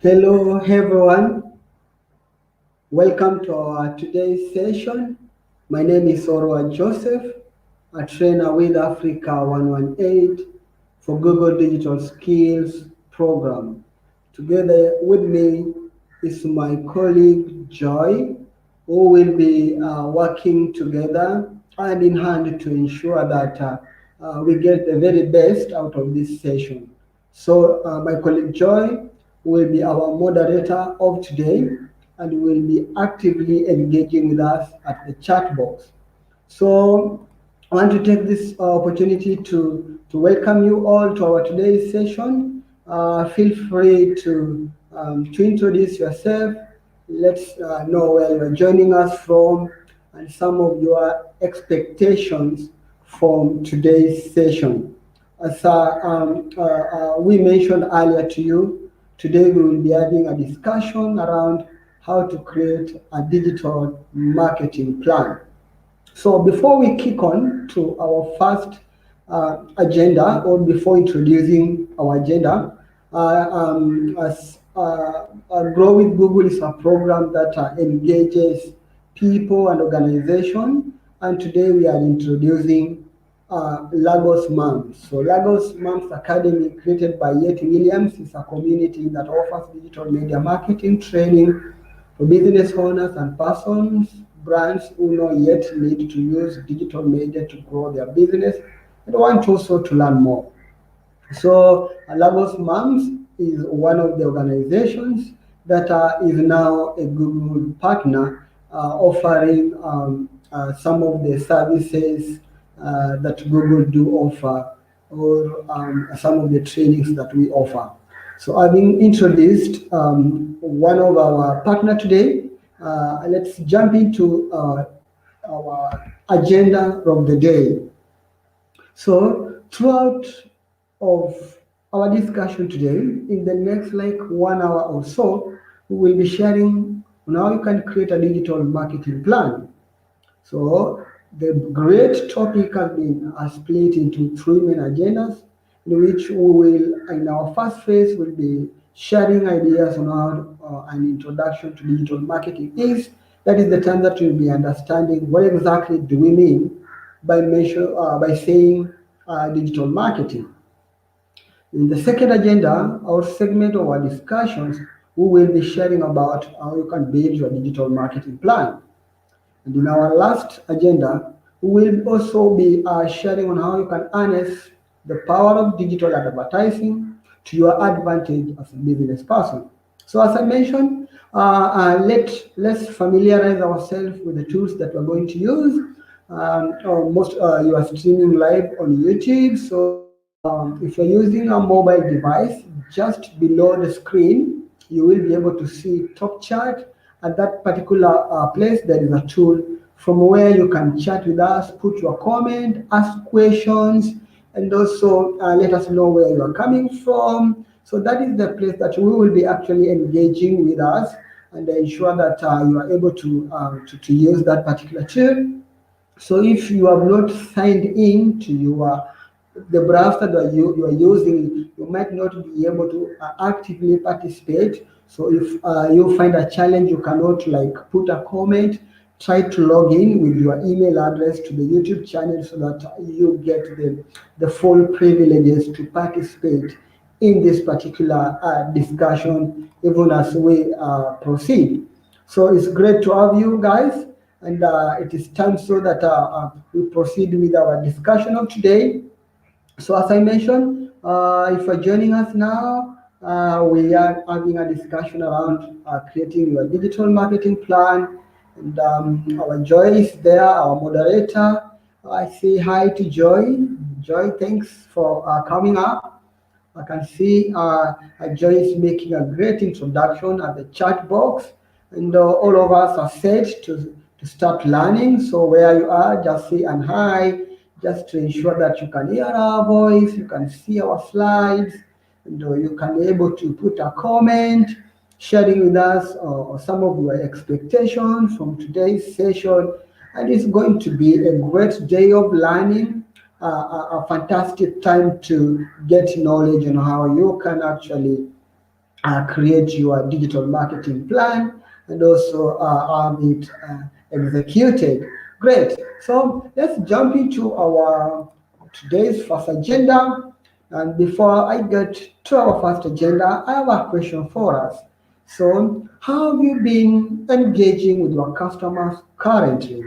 Hello everyone, welcome to our today's session. My name is Orwa Joseph, a trainer with Africa 118 for Google Digital Skills Program. Together with me is my colleague Joy, who will be working together hand in hand to ensure that we get the very best out of this session. So, my colleague Joy will be our moderator of today and will be actively engaging with us at the chat box. So, I want to take this opportunity to welcome you all to our today's session. Feel free to introduce yourself. Let's know where you're joining us from and some of your expectations from today's session. As we mentioned earlier to you, today we will be having a discussion around how to create a digital marketing plan. So before we kick on to our first agenda, or before introducing our agenda, as Grow with Google is a program that engages people and organizations, and today we are introducing Lagos Moms. So Lagos Moms Academy, created by Yeti Williams, is a community that offers digital media marketing training for business owners and persons, brands who not yet need to use digital media to grow their business and want also to learn more. So Lagos Moms is one of the organizations that is now a Google partner, offering some of the services that Google do offer, or some of the trainings that we offer. So having introduced one of our partner today, let's jump into our agenda of the day. So throughout of our discussion today, in the next like 1 hour or so, we will be sharing on how you can create a digital marketing plan. So the great topic has been split into three main agendas, in which we will, in our first phase, will be sharing ideas on how an introduction to digital marketing is. That is the time that we'll be understanding what exactly do we mean by saying digital marketing. In the second agenda, our segment of our discussions, we will be sharing about how you can build your digital marketing plan. And in our last agenda, we will also be sharing on how you can harness the power of digital advertising to your advantage as a business person. So as I mentioned, let's familiarize ourselves with the tools that we're going to use. Most You are streaming live on YouTube, so if you're using a mobile device, just below the screen, you will be able to see top chat. At that particular place, there is a tool from where you can chat with us, put your comment, ask questions, and also let us know where you are coming from. So that is the place that we will be actually engaging with us and ensure that you are able to use that particular tool. So if you have not signed in to your the browser that you are using, you might not be able to actively participate. So if you find a challenge, you cannot like put a comment, try to log in with your email address to the YouTube channel so that you get the full privileges to participate in this particular discussion, even as we proceed. So it's great to have you guys, and it is time so that we proceed with our discussion of today. So as I mentioned, if you're joining us now, we are having a discussion around creating your digital marketing plan. And our Joy is there, our moderator. I say hi to Joy. Joy, thanks for coming up. I can see Joy is making a great introduction at the chat box, and all of us are set to start learning. So where you are, just say and hi, just to ensure that you can hear our voice, you can see our slides, and you can be able to put a comment, sharing with us some of your expectations from today's session. And it's going to be a great day of learning, a fantastic time to get knowledge on how you can actually create your digital marketing plan and also have it executed. Great. So let's jump into our today's first agenda. And before I get to our first agenda, I have a question for us. So, how have you been engaging with your customers currently?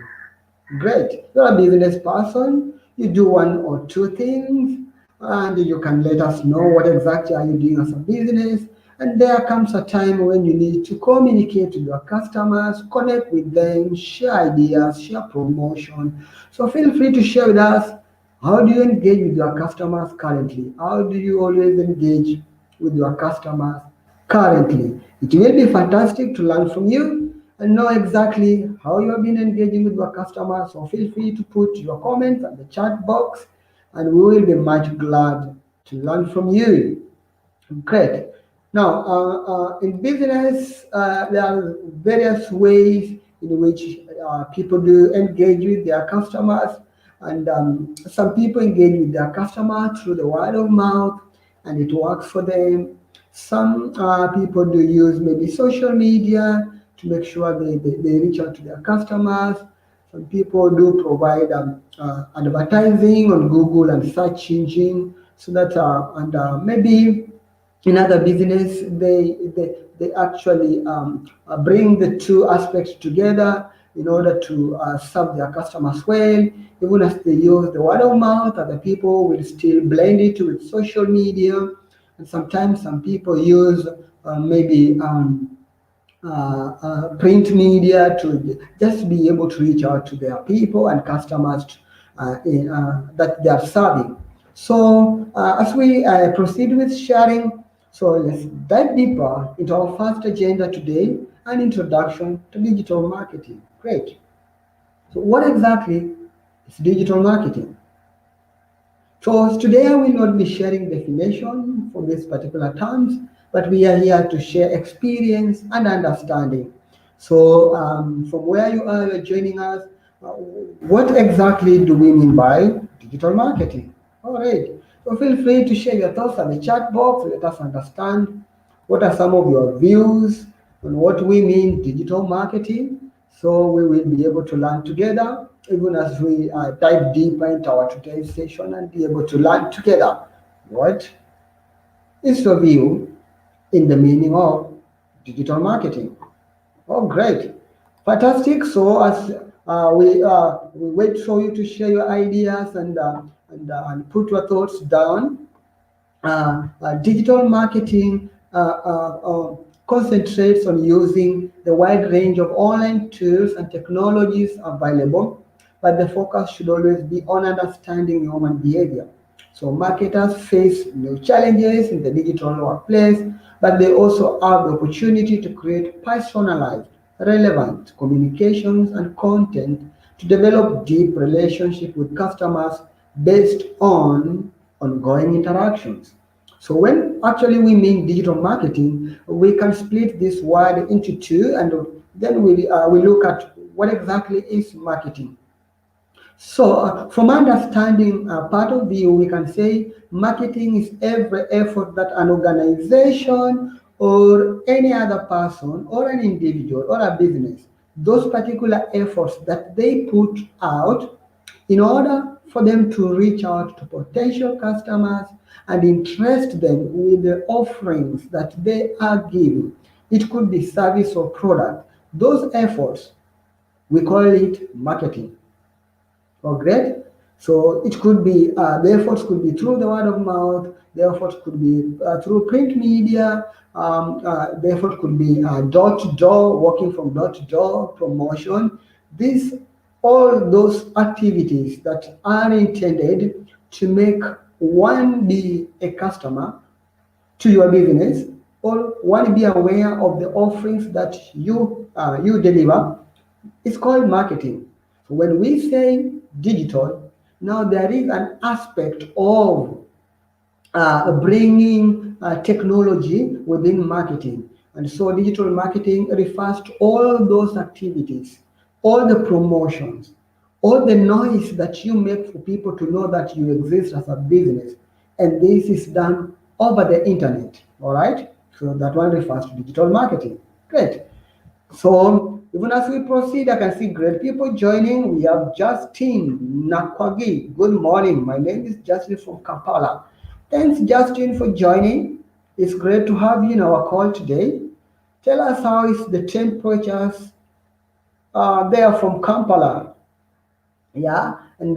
Great. You're a business person. You do one or two things, and you can let us know what exactly are you doing as a business. And there comes a time when you need to communicate with your customers, connect with them, share ideas, share promotion. So feel free to share with us, how do you engage with your customers currently? How do you always engage with your customers currently? It will be fantastic to learn from you and know exactly how you have been engaging with your customers. So feel free to put your comments in the chat box, and we will be much glad to learn from you. Great. Now, in business, there are various ways in which people do engage with their customers, and some people engage with their customers through the word of mouth, and it works for them. Some people do use maybe social media to make sure they reach out to their customers. Some people do provide advertising on Google and search engine so that maybe in other business they actually bring the two aspects together in order to serve their customers well. Even as they use the word of mouth, other people will still blend it with social media, and sometimes some people use maybe print media to just be able to reach out to their people and customers that they are serving. So as we proceed with sharing, so let's dive deeper into our first agenda today, an introduction to digital marketing. Great. So what exactly is digital marketing? So today I will not be sharing definition for these particular terms, but we are here to share experience and understanding. So from where you are, you're joining us, what exactly do we mean by digital marketing? All right. So feel free to share your thoughts in the chat box. Let us understand what are some of your views on what we mean digital marketing, so we will be able to learn together, even as we dive deeper into our today's session and be able to learn together what is your view in the meaning of digital marketing. Oh, great. Fantastic. So as we wait for you to share your ideas and put your thoughts down, digital marketing concentrates on using the wide range of online tools and technologies available, but the focus should always be on understanding human behavior. So marketers face new challenges in the digital workplace, but they also have the opportunity to create personalized, relevant communications and content to develop deep relationship with customers based on ongoing interactions. So when actually we mean digital marketing, we can split this word into two, and then we look at what exactly is marketing. So, from understanding part of view, we can say marketing is every effort that an organization or any other person or an individual or a business, those particular efforts that they put out in order for them to reach out to potential customers and interest them with the offerings that they are giving. It could be service or product. Those efforts, we call it marketing. Oh, great. So it could be, the efforts could be through the word of mouth, the efforts could be through print media, the effort could be door to door, working from door to door, promotion. These, all those activities that are intended to make one be a customer to your business, or one be aware of the offerings that you deliver, it's called marketing. So when we say digital, now there is an aspect of bringing technology within marketing. And so digital marketing refers to all those activities, all the promotions, all the noise that you make for people to know that you exist as a business. And this is done over the internet, all right? So that one refers to digital marketing. Great. So even as we proceed, I can see great people joining. We have Justin Nakwagi. Good morning. My name is Justin from Kampala. Thanks, Justin, for joining. It's great to have you in our call today. Tell us how is the temperatures there from Kampala. Yeah, and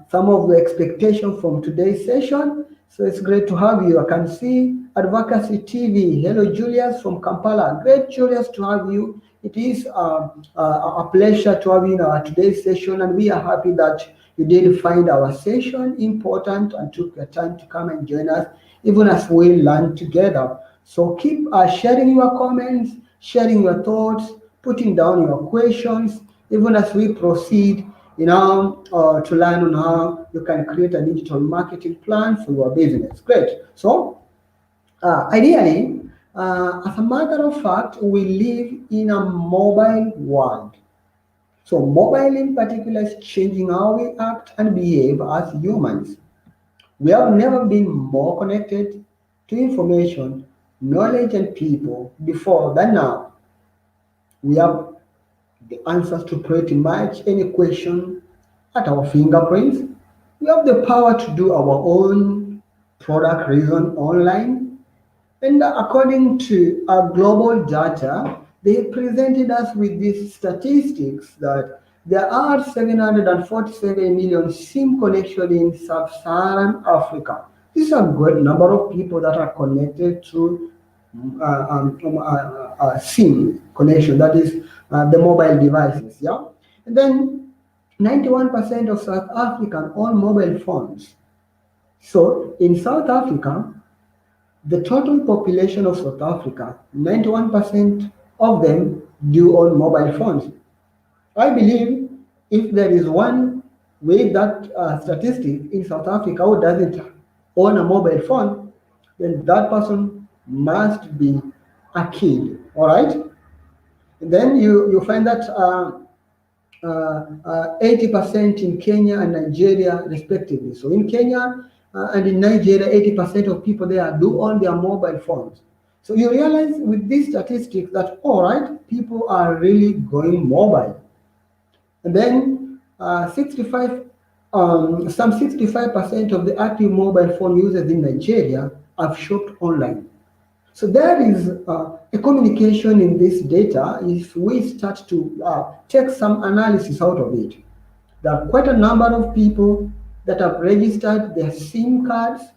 some of the expectation from today's session. So it's great to have you. I can see Advocacy TV. Hello, Julius from Kampala. Great, Julius, to have you. It is a pleasure to have you in our today's session, and we are happy that you did find our session important and took your time to come and join us, even as we learn together. So keep sharing your comments, sharing your thoughts, putting down your questions, even as we proceed to learn on how you can create a digital marketing plan for your business. Great. So, ideally, as a matter of fact, we live in a mobile world. So, mobile in particular is changing how we act and behave as humans. We have never been more connected to information, knowledge, and people before than now. We have the answers to pretty much any question at our fingerprints. We have the power to do our own product review online. And according to our global data, they presented us with these statistics that there are 747 million SIM connections in sub-Saharan Africa. This is a great number of people that are connected to SIM connection, that is the mobile devices. Yeah, and then 91% of South African own mobile phones. So in South Africa, the total population of South Africa, 91% of them do own mobile phones. I believe if there is one with that statistic in South Africa who doesn't own a mobile phone, then that person must be a kid. All right. And then you find that 80% in Kenya and Nigeria, respectively. So in Kenya and in Nigeria, 80% of people there do own their mobile phones. So you realize with these statistics that, all right, people are really going mobile. And then 65% of the active mobile phone users in Nigeria have shopped online. So there is a communication in this data if we start to take some analysis out of it. There are quite a number of people that have registered their SIM cards.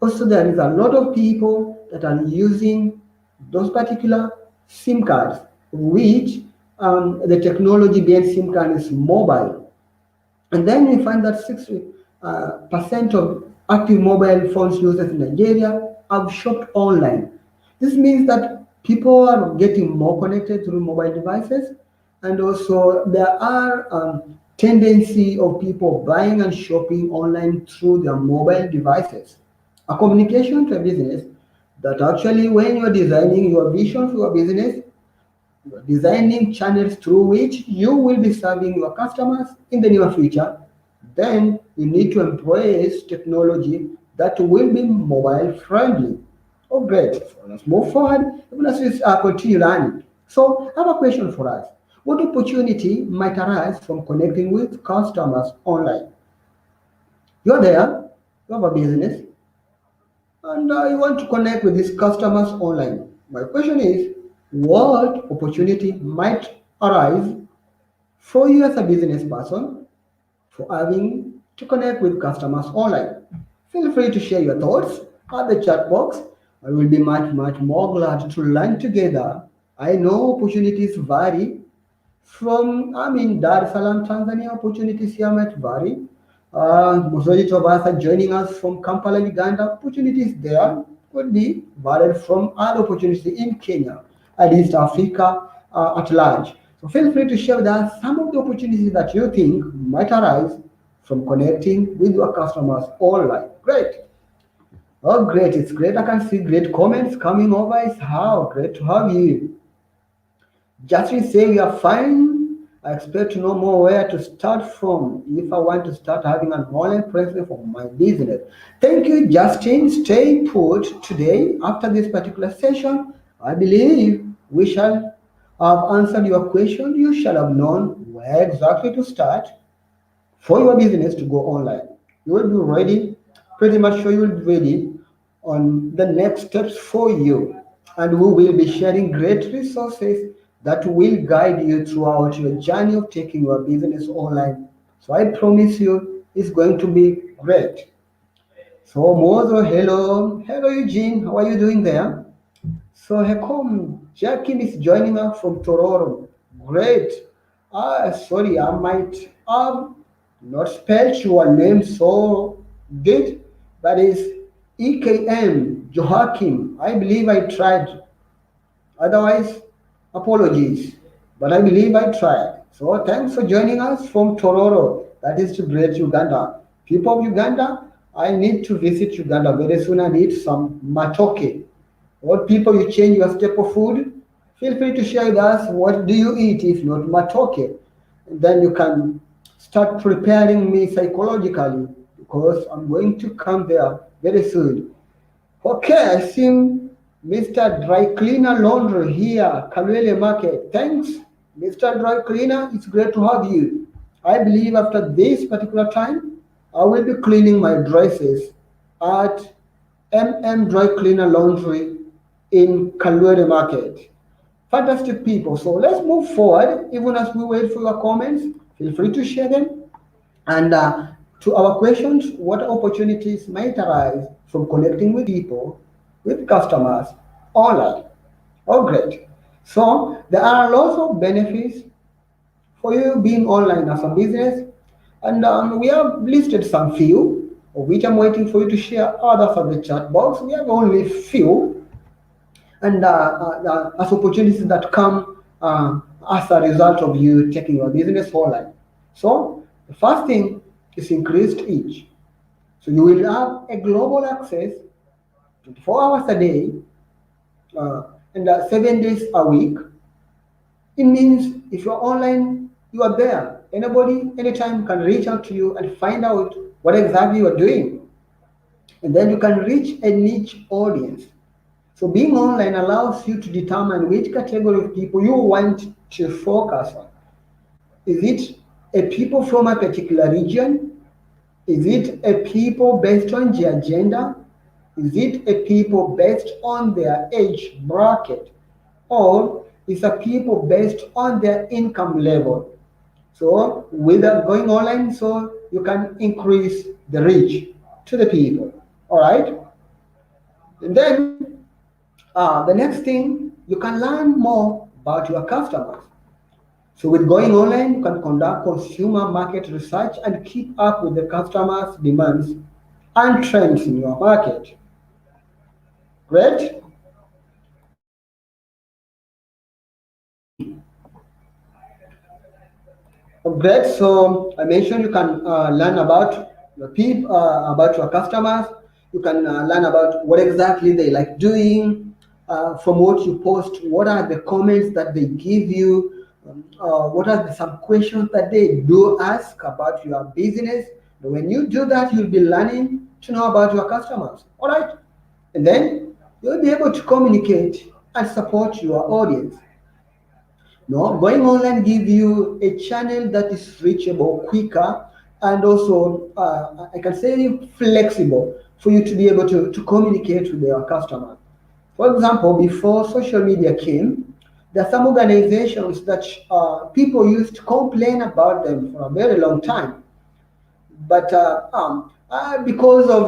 Also, there is a lot of people that are using those particular SIM cards, which the technology behind SIM card is mobile. And then we find that 60% of active mobile phones users in Nigeria have shopped online. This means that people are getting more connected through mobile devices, and also there are tendency of people buying and shopping online through their mobile devices. A communication to a business that actually when you're designing your vision for your business, you are designing channels through which you will be serving your customers in the near future, then you need to embrace technology that will be mobile friendly. Oh, great. So let's move forward. Let's continue learning. So I have a question for us. What opportunity might arise from connecting with customers online? You're there, you have a business, and you want to connect with these customers online. My question is, what opportunity might arise for you as a business person for having to connect with customers online? Feel free to share your thoughts at the chat box. I will be much more glad to learn together. I know opportunities vary I'm in Dar es Salaam, Tanzania. Opportunities here might vary. Majority of us are joining us from Kampala, Uganda. Opportunities there could be varied from other opportunities in Kenya and East Africa at large. So feel free to share with us some of the opportunities that you think might arise from connecting with your customers online. Great. Oh, great. It's great. I can see great comments coming over. It's how great to have you. Justin say we are fine. I expect to know more where to start from if I want to start having an online presence for my business. Thank you, Justin. Stay put today. After this particular session, I believe we shall have answered your question. You shall have known where exactly to start for your business to go online. You will be ready, pretty much sure you will be ready on the next steps for you. And we will be sharing great resources that will guide you throughout your journey of taking your business online. So I promise you it's going to be great. So Mozo, hello. Hello Eugene, how are you doing there? So Hekom, Jackie is joining us from Toronto. Great. Sorry, I might have not spelled your name so good, but it's EKM Joachim. I believe I tried. Otherwise, apologies. But I believe I tried. So thanks for joining us from Tororo. That is to great Uganda. People of Uganda, I need to visit Uganda very soon. I need some matoke. What people you change your staple food? Feel free to share with us what do you eat if not matoke. And then you can start preparing me psychologically because I'm going to come there very soon. Okay, I see Mr. Dry Cleaner Laundry here, Kalwele Market. Thanks, Mr. Dry Cleaner. It's great to have you. I believe after this particular time, I will be cleaning my dresses at Dry Cleaner Laundry in Kalwele Market. Fantastic people. So let's move forward. Even as we wait for your comments, feel free to share them. And to our questions, what opportunities might arise from connecting with people, with customers online? Oh, great. So there are lots of benefits for you being online as a business. And we have listed some few, of which I'm waiting for you to share others from the chat box. We have only few, and as opportunities that come as a result of you taking your business online. So the first thing is increased reach. So you will have a global access 24 hours a day uh, and 7 days a week. It means if you're online, you are there. Anybody, anytime can reach out to you and find out what exactly you are doing. And then you can reach a niche audience. So being online allows you to determine which category of people you want to focus on. Is it a people from a particular region? Is it a people based on their gender? Is it a people based on their age bracket? Or is a people based on their income level? So without going online, so you can increase the reach to the people. All right. And then the next thing, you can learn more about your customers. So with going online, you can conduct consumer market research and keep up with the customers' demands and trends in your market. Great. Great. So I mentioned you can learn about your people, about your customers. You can learn about what exactly they like doing, from what you post. What are the comments that they give you? What are some questions that they do ask about your business? When you do that, you'll be learning to know about your customers. All right, and then you'll be able to communicate and support your audience. No, going online give you a channel that is reachable quicker and also I can say flexible for you to be able to communicate with your customer. For example, before social media came, there are some organizations that people used to complain about them for a very long time. But because of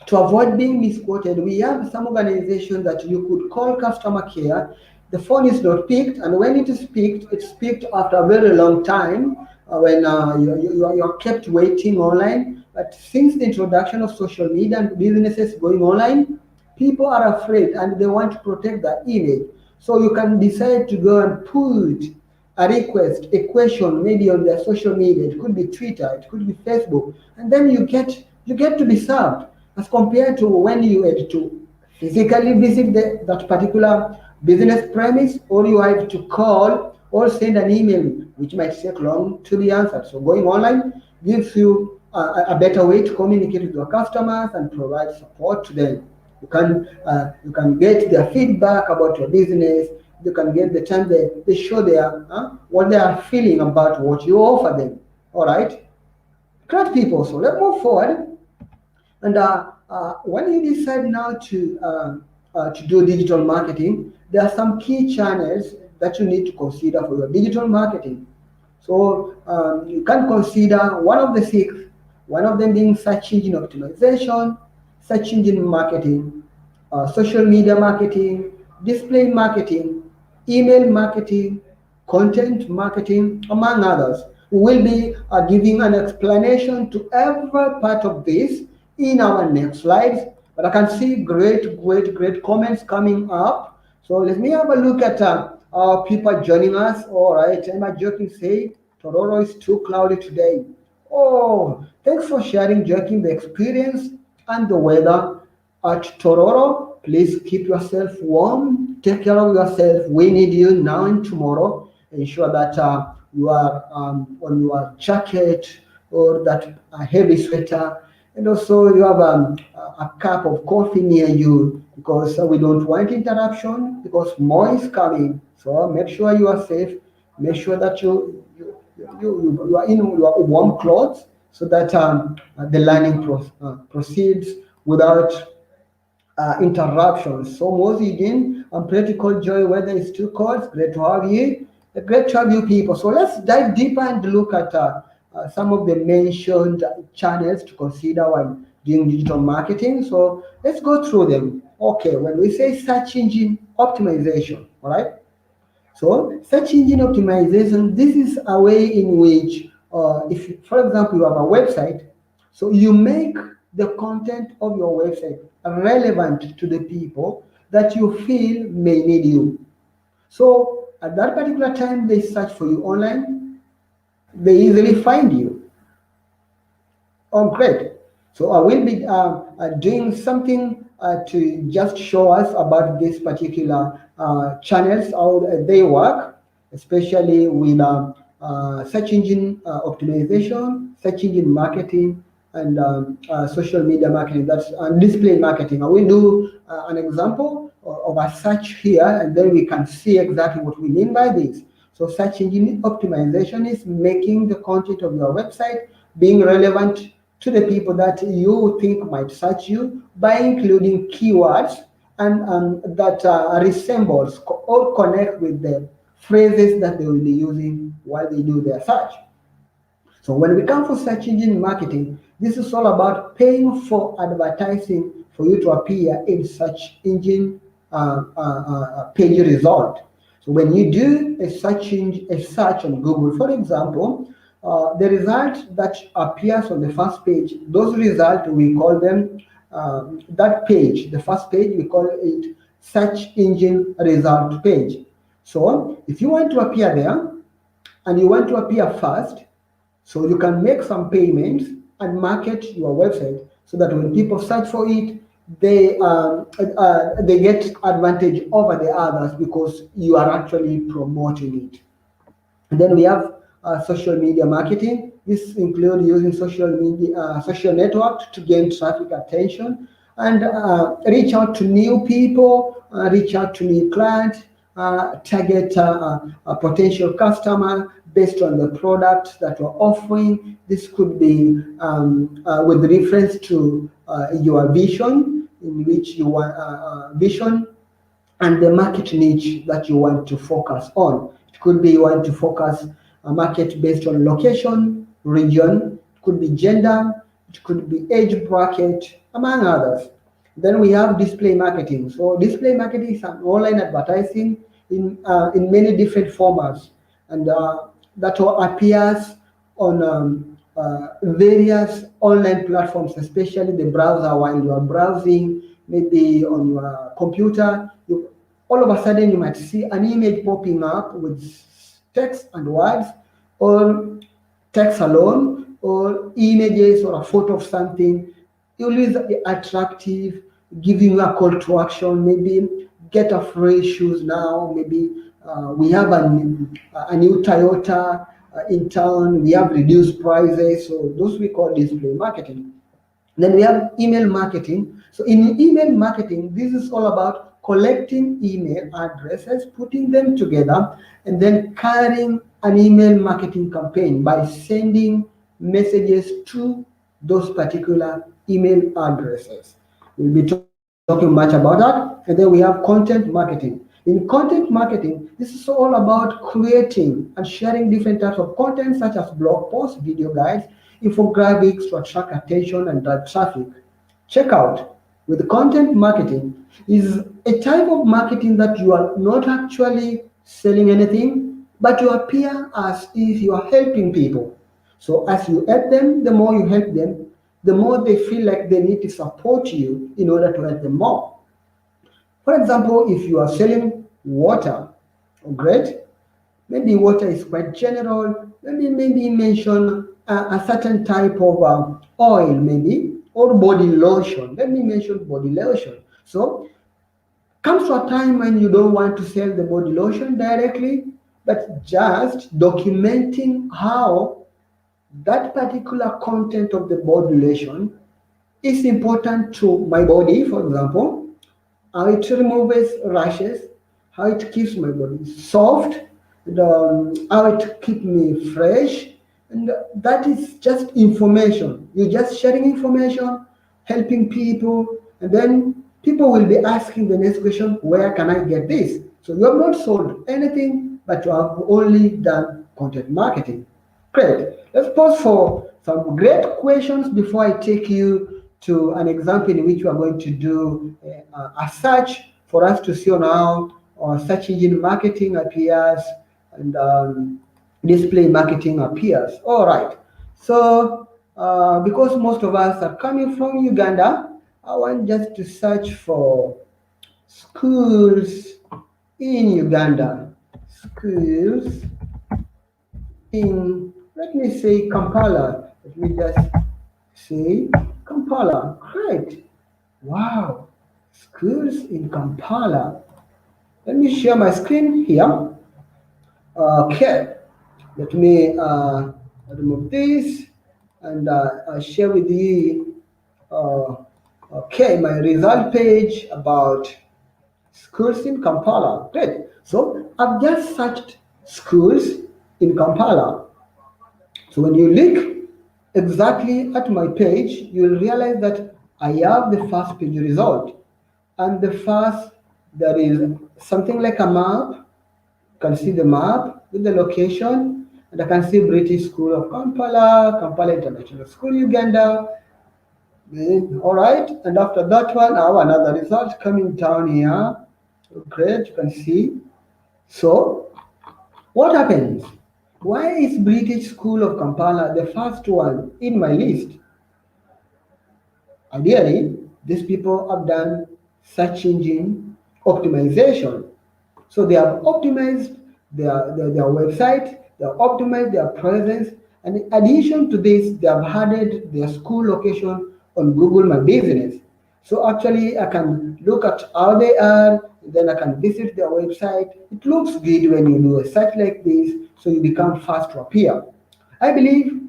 to avoid being misquoted, we have some organization that you could call customer care. The phone is not picked, and when it is picked, it's picked after a very long time when you're kept waiting online. But since the introduction of social media and businesses going online, people are afraid and they want to protect their image. So you can decide to go and put a request, a question, maybe on their social media. It could be Twitter, it could be Facebook, and then you get to be served as compared to when you had to physically visit that particular business premise, or you had to call, or send an email which might take long to be answered. So going online gives you a better way to communicate with your customers and provide support to them. You can get their feedback about your business. You can get the time they show their what they are feeling about what you offer them. All right, great people. So let's move forward. And when you decide now to do digital marketing, there are some key channels that you need to consider for your digital marketing. So you can consider one of the six, one of them being search engine optimization, search engine marketing, social media marketing, display marketing, email marketing, content marketing, among others. We will be giving an explanation to every part of this in our next slides. But I can see great comments coming up. So let me have a look at our people joining us. All right, Emma Joking say Tororo is too cloudy today. Oh, thanks for sharing, Joking, the experience and the weather at Tororo. Please keep yourself warm. Take care of yourself. We need you now and tomorrow. Ensure that you are on your jacket or that heavy sweater, and also you have a cup of coffee near you, because we don't want interruption, because more is coming. So make sure you are safe. Make sure that you are in your warm clothes, so that the learning proceeds without interruptions. So Mozidin, I'm pretty cold, Joy. Weather is too cold. It's great to have you. Great to have you people. So let's dive deeper and look at some of the mentioned channels to consider when doing digital marketing. So let's go through them. Okay, when we say search engine optimization, all right? So search engine optimization, this is a way in which, if, for example, you have a website, so you make the content of your website relevant to the people that you feel may need you. So at that particular time they search for you online, they easily find you. Oh, great. So I will be doing something to just show us about this particular channels, how they work, especially with search engine optimization, search engine marketing, and social media marketing, that's display marketing. I will do an example of a search here, and then we can see exactly what we mean by this. So search engine optimization is making the content of your website being relevant to the people that you think might search you by including keywords and that resembles or connect with the phrases that they will be using while they do their search. So when we come for search engine marketing, this is all about paying for advertising for you to appear in search engine page result. So when you do a search on Google, for example, the result that appears on the first page, those results we call them that page, the first page, we call it search engine result page. So if you want to appear there and you want to appear first, so you can make some payments and market your website so that when people search for it, they get advantage over the others because you are actually promoting it. And then we have social media marketing. This includes using social networks to gain traffic attention and reach out to new people, reach out to new clients, target a potential customer based on the product that you're offering. This could be with reference to your vision, in which you want vision and the market niche that you want to focus on. It could be you want to focus a market based on location, region, it could be gender, it could be age bracket, among others. Then we have display marketing. So display marketing is an online advertising in many different formats, and that appears on various online platforms, especially the browser. While you are browsing, maybe on your computer, all of a sudden you might see an image popping up with text and words, or text alone, or images, or a photo of something. Always attractive, giving you a call to action, maybe get a free shoes now, maybe we have a new Toyota in town, we have reduced prices, so those we call display marketing. Then we have email marketing. So in email marketing, this is all about collecting email addresses, putting them together, and then carrying an email marketing campaign by sending messages to those particular email addresses. We'll be talking much about that. And then we have content marketing. In content marketing, this is all about creating and sharing different types of content such as blog posts, video guides, infographics to attract attention and drive traffic. Checkout with content marketing is a type of marketing that you are not actually selling anything, but you appear as if you are helping people. So as you help them, the more you help them, the more they feel like they need to support you in order to help them more. For example, if you are selling water, great. Maybe water is quite general. Maybe mention a certain type of oil, maybe, or body lotion. Let me mention body lotion. So comes to a time when you don't want to sell the body lotion directly, but just documenting how that particular content of the body lotion is important to my body, for example, how it removes rashes, how it keeps my body soft, and how it keeps me fresh. And that is just information. You're just sharing information, helping people, and then people will be asking the next question, where can I get this? So you have not sold anything, but you have only done content marketing. Great. Let's pause for some great questions before I take you to an example in which we are going to do a search for us to see on how search engine marketing appears and display marketing appears. All right. So because most of us are coming from Uganda, I want just to search for schools in Uganda. Schools in, let me say Kampala. Let me just say Kampala. Great. Wow. Schools in Kampala. Let me share my screen here. Okay. Let me remove this and I'll share with you okay, my result page about schools in Kampala. Great. So I've just searched schools in Kampala. So when you look exactly at my page, you'll realize that I have the first page result. And the first, there is something like a map. You can see the map with the location. And I can see British School of Kampala, Kampala International School, Uganda. All right. And after that one, I have another result coming down here. Great, you can see. So what happens? Why is British School of Kampala the first one in my list? Ideally, these people have done search engine optimization. So they have optimized their website, they have optimized their presence, and in addition to this, they have added their school location on Google My Business. So actually, I can look at how they are, then I can visit their website. It looks good when you do a search like this, so you become fast to appear. I believe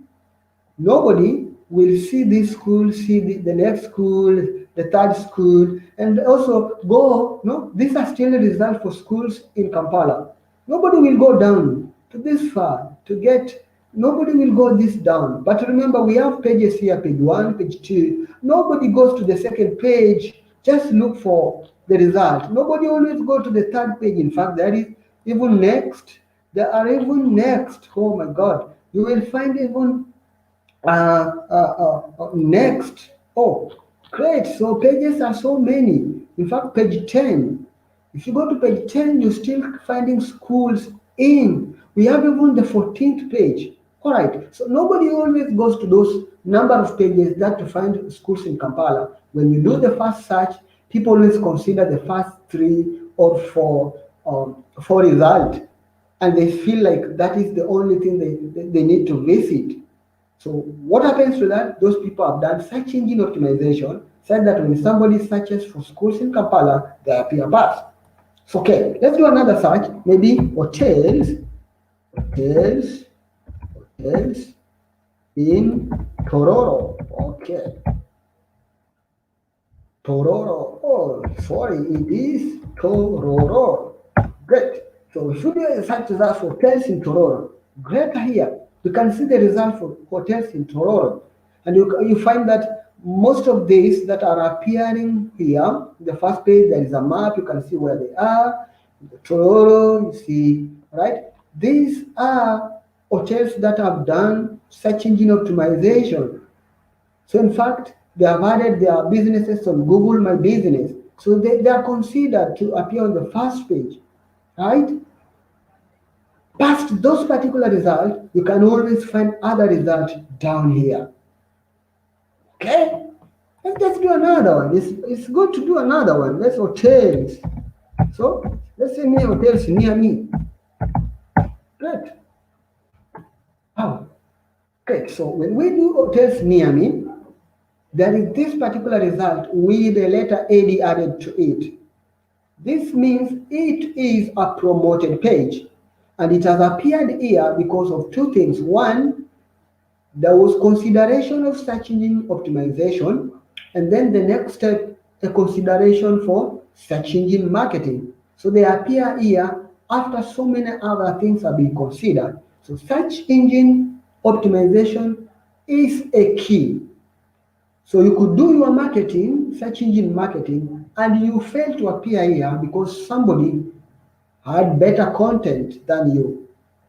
nobody will see this school, see the next school, the third school, and also go, no, these are still the results for schools in Kampala. Nobody will go down to this far to get, nobody will go this down. But remember, we have pages here, page 1, page 2. Nobody goes to the second page, just look for the result. Nobody always go to the third page. In fact, there is even next. There are even next. Oh my God. You will find even next. Oh, great. So pages are so many. In fact, page 10. If you go to page 10, you're still finding schools in. We have even the 14th page. All right. So nobody always goes to those number of pages that to find schools in Kampala. When you do the first search, people always consider the first 3 or 4 results, and they feel like that is the only thing they need to visit. So what happens to that? Those people have done search engine optimization, said that when somebody searches for schools in Kampala, they appear first. So, okay, let's do another search. Maybe hotels in Tororo. Okay. Tororo. Oh, sorry, it is Tororo. Great. So should you search that for hotels in Tororo? Great here. You can see the result for hotels in Tororo. And you find that most of these that are appearing here, the first page, there is a map. You can see where they are. Tororo, you see, right? These are hotels that have done search engine optimization. So in fact, they have added their businesses on Google My Business. So they are considered to appear on the first page, right? Past those particular results, you can always find other results down here. Okay? Let's do another one. It's good to do another one. Let's hotels. So let's say near hotels near me. Great. Oh, great. So when we do hotels near me, there is this particular result with the letter AD added to it. This means it is a promoted page, and it has appeared here because of two things. One, there was consideration of search engine optimization, and then the next step, a consideration for search engine marketing. So they appear here after so many other things have been considered. So search engine optimization is a key. So you could do your marketing, search engine marketing, and you fail to appear here because somebody had better content than you.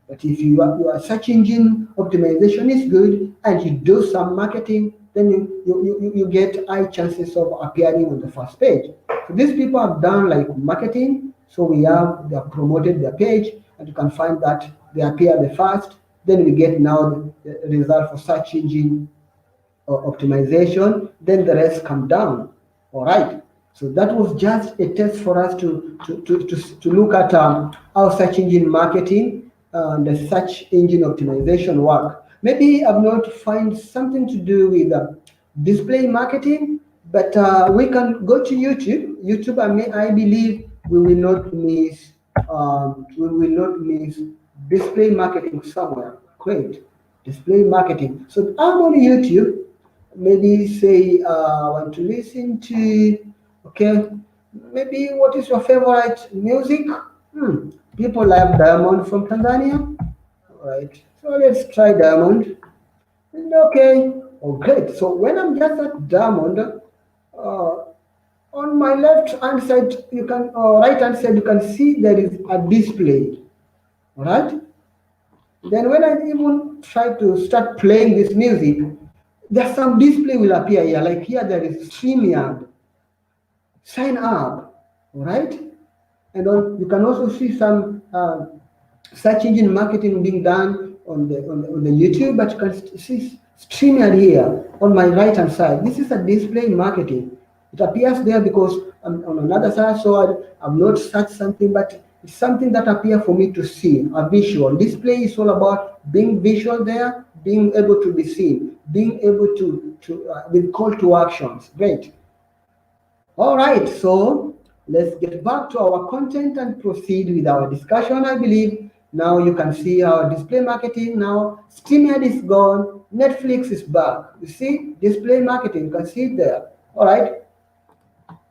But if your search engine optimization is good and you do some marketing, then you get high chances of appearing on the first page. So these people have done like marketing, so they have promoted their page, and you can find that they appear the first. Then we get now the result for search engine optimization, then the rest come down. All right. So that was just a test for us to look at how search engine marketing and the search engine optimization work. Maybe I've not find something to do with display marketing, but we can go to YouTube. YouTube, I believe we will not miss display marketing somewhere. Great, display marketing. So I'm on YouTube. Maybe say I want to listen to, okay, maybe what is your favorite music? People like Diamond from Tanzania. All right, so let's try Diamond. And okay, oh great. So when I'm just at Diamond, on my left hand side, you can, right hand side, you can see there is a display. All right. Then when I even try to start playing this music, there's some display will appear here. Like here, there is StreamYard. Sign up, all right? And you can also see some search engine marketing being done on the YouTube, but you can see StreamYard here on my right hand side. This is a display marketing. It appears there because I'm on another side, so I've not searched something, but it's something that appears for me to see, a visual. Display is all about being visual there, being able to be seen, being able to with call to actions. Great. All right, so let's get back to our content and proceed with our discussion. I believe now you can see our display marketing. Now StreamYard is gone, Netflix is back. You see display marketing, you can see it there. All right,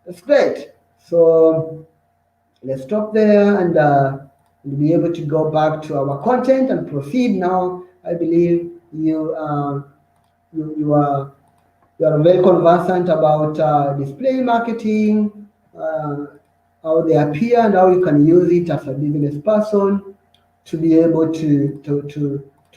that's great. So let's stop there and we'll be able to go back to our content and proceed now. I believe you are very conversant about display marketing, how they appear, and how you can use it as a business person to be able to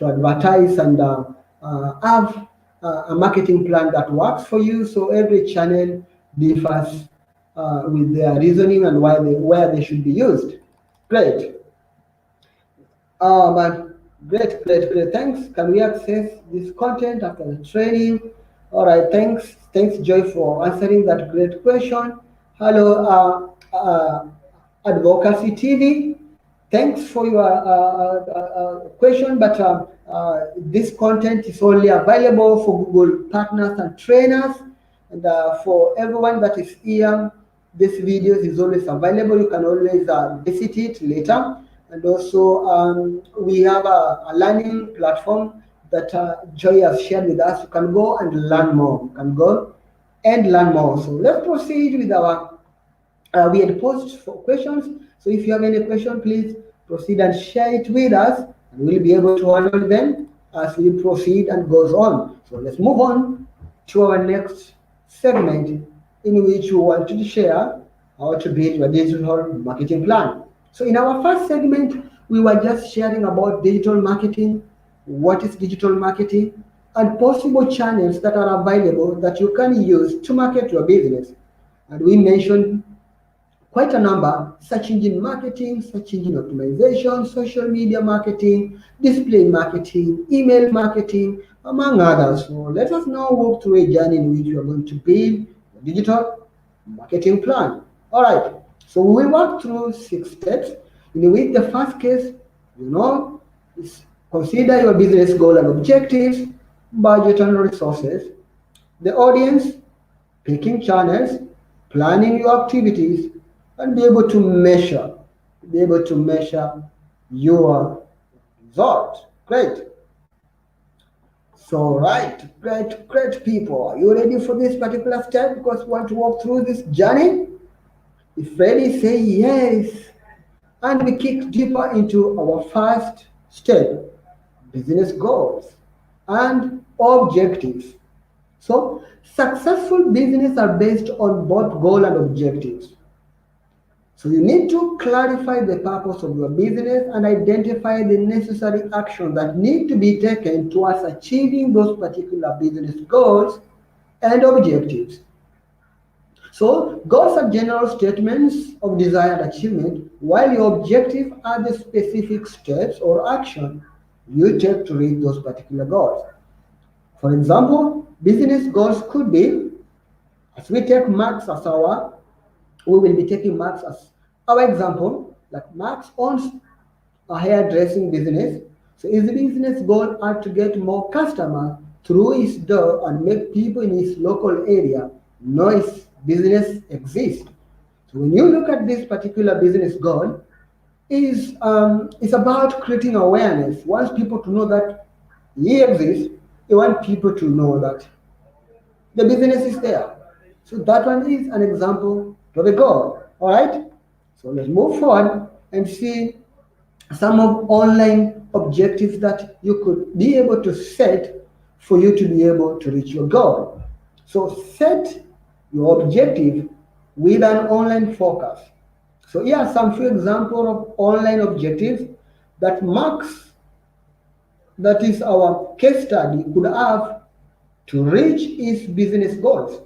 advertise and have a marketing plan that works for you. So every channel differs with their reasoning and where they should be used. Great. But great. Thanks. Can we access this content after the training? All right. Thanks, Joy, for answering that great question. Hello, Advocacy TV. Thanks for your question, but this content is only available for Google partners and trainers, and for everyone that is here. This video is always available. You can always visit it later. And also, we have a learning platform that Joy has shared with us. You can go and learn more. You can go and learn more. So let's proceed with our. We had posed for questions. So if you have any question, please proceed and share it with us. And we'll be able to handle them as we proceed and goes on. So let's move on to our next segment, in which we want to share how to build your digital marketing plan. So in our first segment, we were just sharing about digital marketing, what is digital marketing, and possible channels that are available that you can use to market your business. And we mentioned quite a number: search engine marketing, search engine optimization, social media marketing, display marketing, email marketing, among others. So let us now walk through a journey in which we are going to build a digital marketing plan. All right, so we work through 6 steps, in which the first case, is consider your business goal and objectives, budget and resources, the audience, picking channels, planning your activities, and be able to measure your result. Great. So, right, great people. Are you ready for this particular step? Because we want to walk through this journey. If ready, say yes. And we kick deeper into our first step: business goals and objectives. So, successful business are based on both goal and objectives. So, you need to clarify the purpose of your business and identify the necessary action that need to be taken towards achieving those particular business goals and objectives. So, goals are general statements of desired achievement, while your objective are the specific steps or action you take to reach those particular goals. For example, business goals could be, as we take Max as our, we will be taking Max as our example. Like Max owns a hairdressing business, so his business goal are to get more customers through his door and make people in his local area know his business exists. So when you look at this particular business goal, is about creating awareness. He wants people to know that he exists. He wants people to know that the business is there. So that one is an example to the goal. All right. So let's move forward and see some of online objectives that you could be able to set for you to be able to reach your goal. So set your objective with an online focus. So here are some few examples of online objectives that Max, that is our case study, could have to reach his business goals.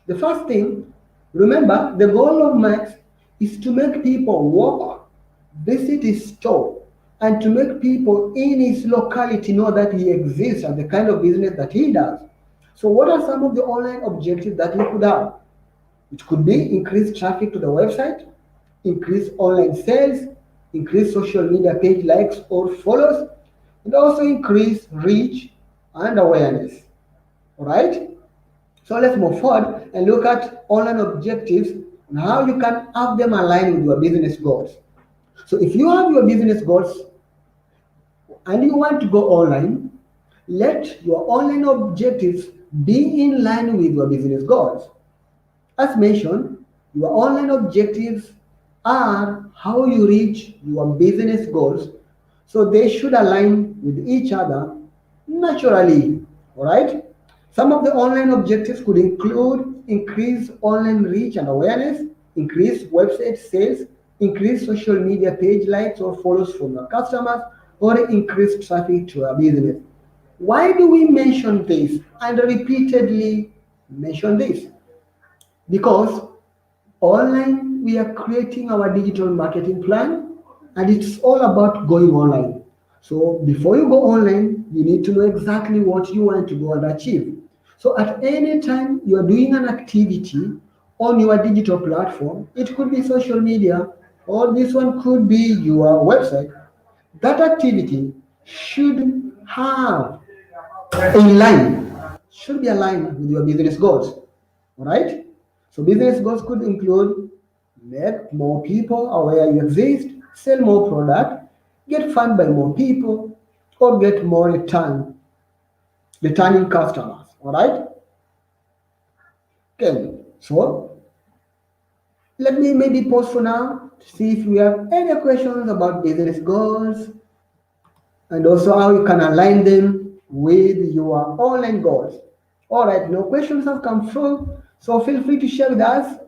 The first thing, remember, the goal of Max is to make people walk, visit his store, and to make people in his locality know that he exists and the kind of business that he does. So, what are some of the online objectives that he could have? It could be increase traffic to the website, increase online sales, increase social media page likes or follows, and also increase reach and awareness. All right? So let's move forward and look at online objectives and how you can have them align with your business goals. So if you have your business goals and you want to go online, let your online objectives be in line with your business goals. As mentioned, your online objectives are how you reach your business goals, so they should align with each other naturally. All right. Some of the online objectives could include increase online reach and awareness, increase website sales, increase social media page likes or follows from your customers, or increase traffic to your business. Why do we mention this and repeatedly mention this? Because online we are creating our digital marketing plan, and it's all about going online. So before you go online, you need to know exactly what you want to go and achieve. So at any time you are doing an activity on your digital platform, it could be social media or this one could be your website, that activity should have a line, should be aligned with your business goals. All right. So business goals could include make more people aware you exist, sell more product, get funded by more people, or get more returning customers. All right. Okay. So let me maybe pause for now to see if we have any questions about business goals and also how you can align them with your online goals. All right, no questions have come through, so feel free to share with us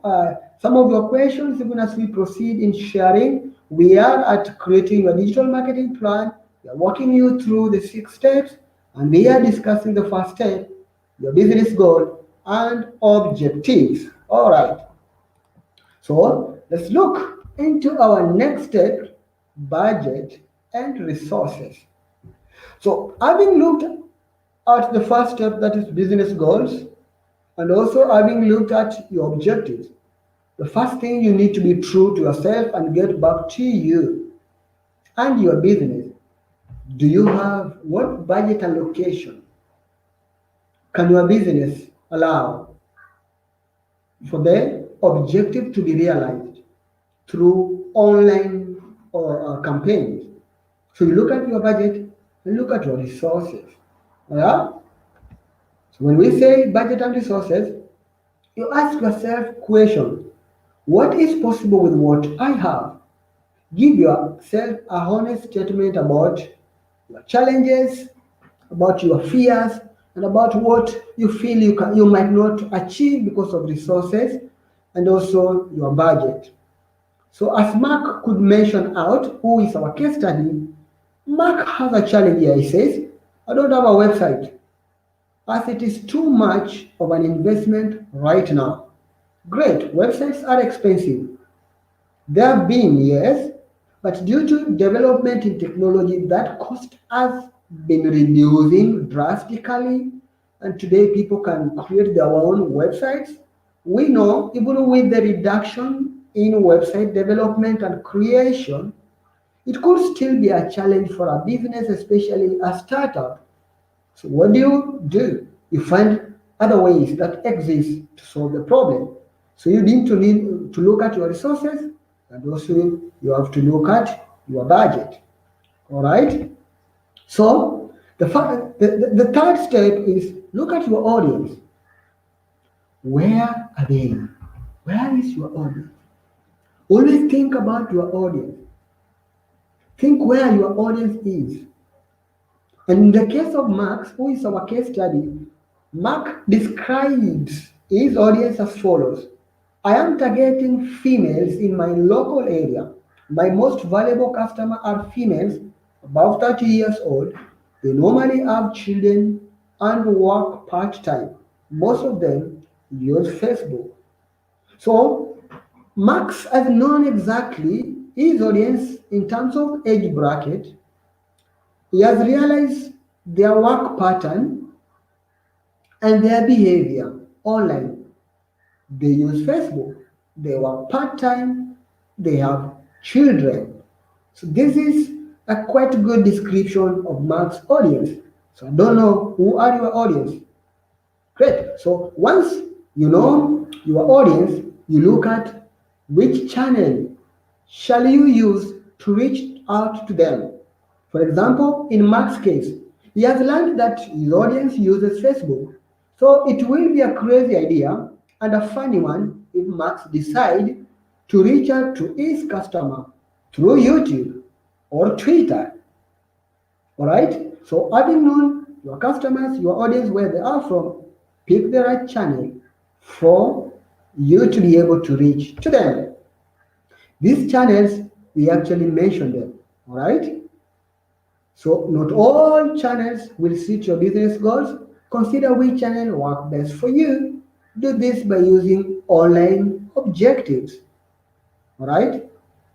some of your questions even as we proceed in sharing. We are at creating your digital marketing plan. We are walking you through the 6 steps, and we are discussing the first step, your business goal and objectives. All right, so let's look into our next step, budget and resources. So having looked at the first step, that is business goals, and also having looked at your objectives, the first thing you need to be true to yourself and get back to you and your business. Do you have what budget allocation can your business allow for the objective to be realized through online or campaigns? So you look at your budget and look at your resources. Yeah? So when we say budget and resources, you ask yourself question, what is possible with what I have? Give yourself a honest statement about your challenges, about your fears, and about what you feel you might not achieve because of resources and also your budget. So as Mark could mention out, who is our case study, Mark has a challenge here. He says, I don't have a website as it is too much of an investment right now. Great, websites are expensive. They have been, yes, but due to development in technology, that cost has been reducing drastically, and today people can create their own websites. We know even with the reduction in website development and creation, it could still be a challenge for a business, especially a startup. So what do? You find other ways that exist to solve the problem. So you need to look at your resources, and also you have to look at your budget. All right. So the third step is look at your audience. Where are they? Where is your audience? Always think about your audience. Think where your audience is. And in the case of Max, who is our case study, Mark describes his audience as follows. I am targeting females in my local area. My most valuable customers are females above 30 years old. They normally have children and work part-time. Most of them use Facebook. So Max has known exactly his audience in terms of age bracket. He has realized their work pattern and their behavior online. They use Facebook, they work part time, they have children. So, this is a quite good description of Mark's audience. So, I don't know who are your audience. Great. So, once you know your audience, you look at which channel shall you use to reach out to them. For example, in Mark's case, he has learned that his audience uses Facebook. So it will be a crazy idea and a funny one if Max decides to reach out to his customer through YouTube or Twitter. All right? So having known your customers, your audience, where they are from, pick the right channel for you to be able to reach to them. These channels, we actually mentioned them. All right? So not all channels will suit your business goals. Consider which channel work best for you. Do this by using online objectives. All right.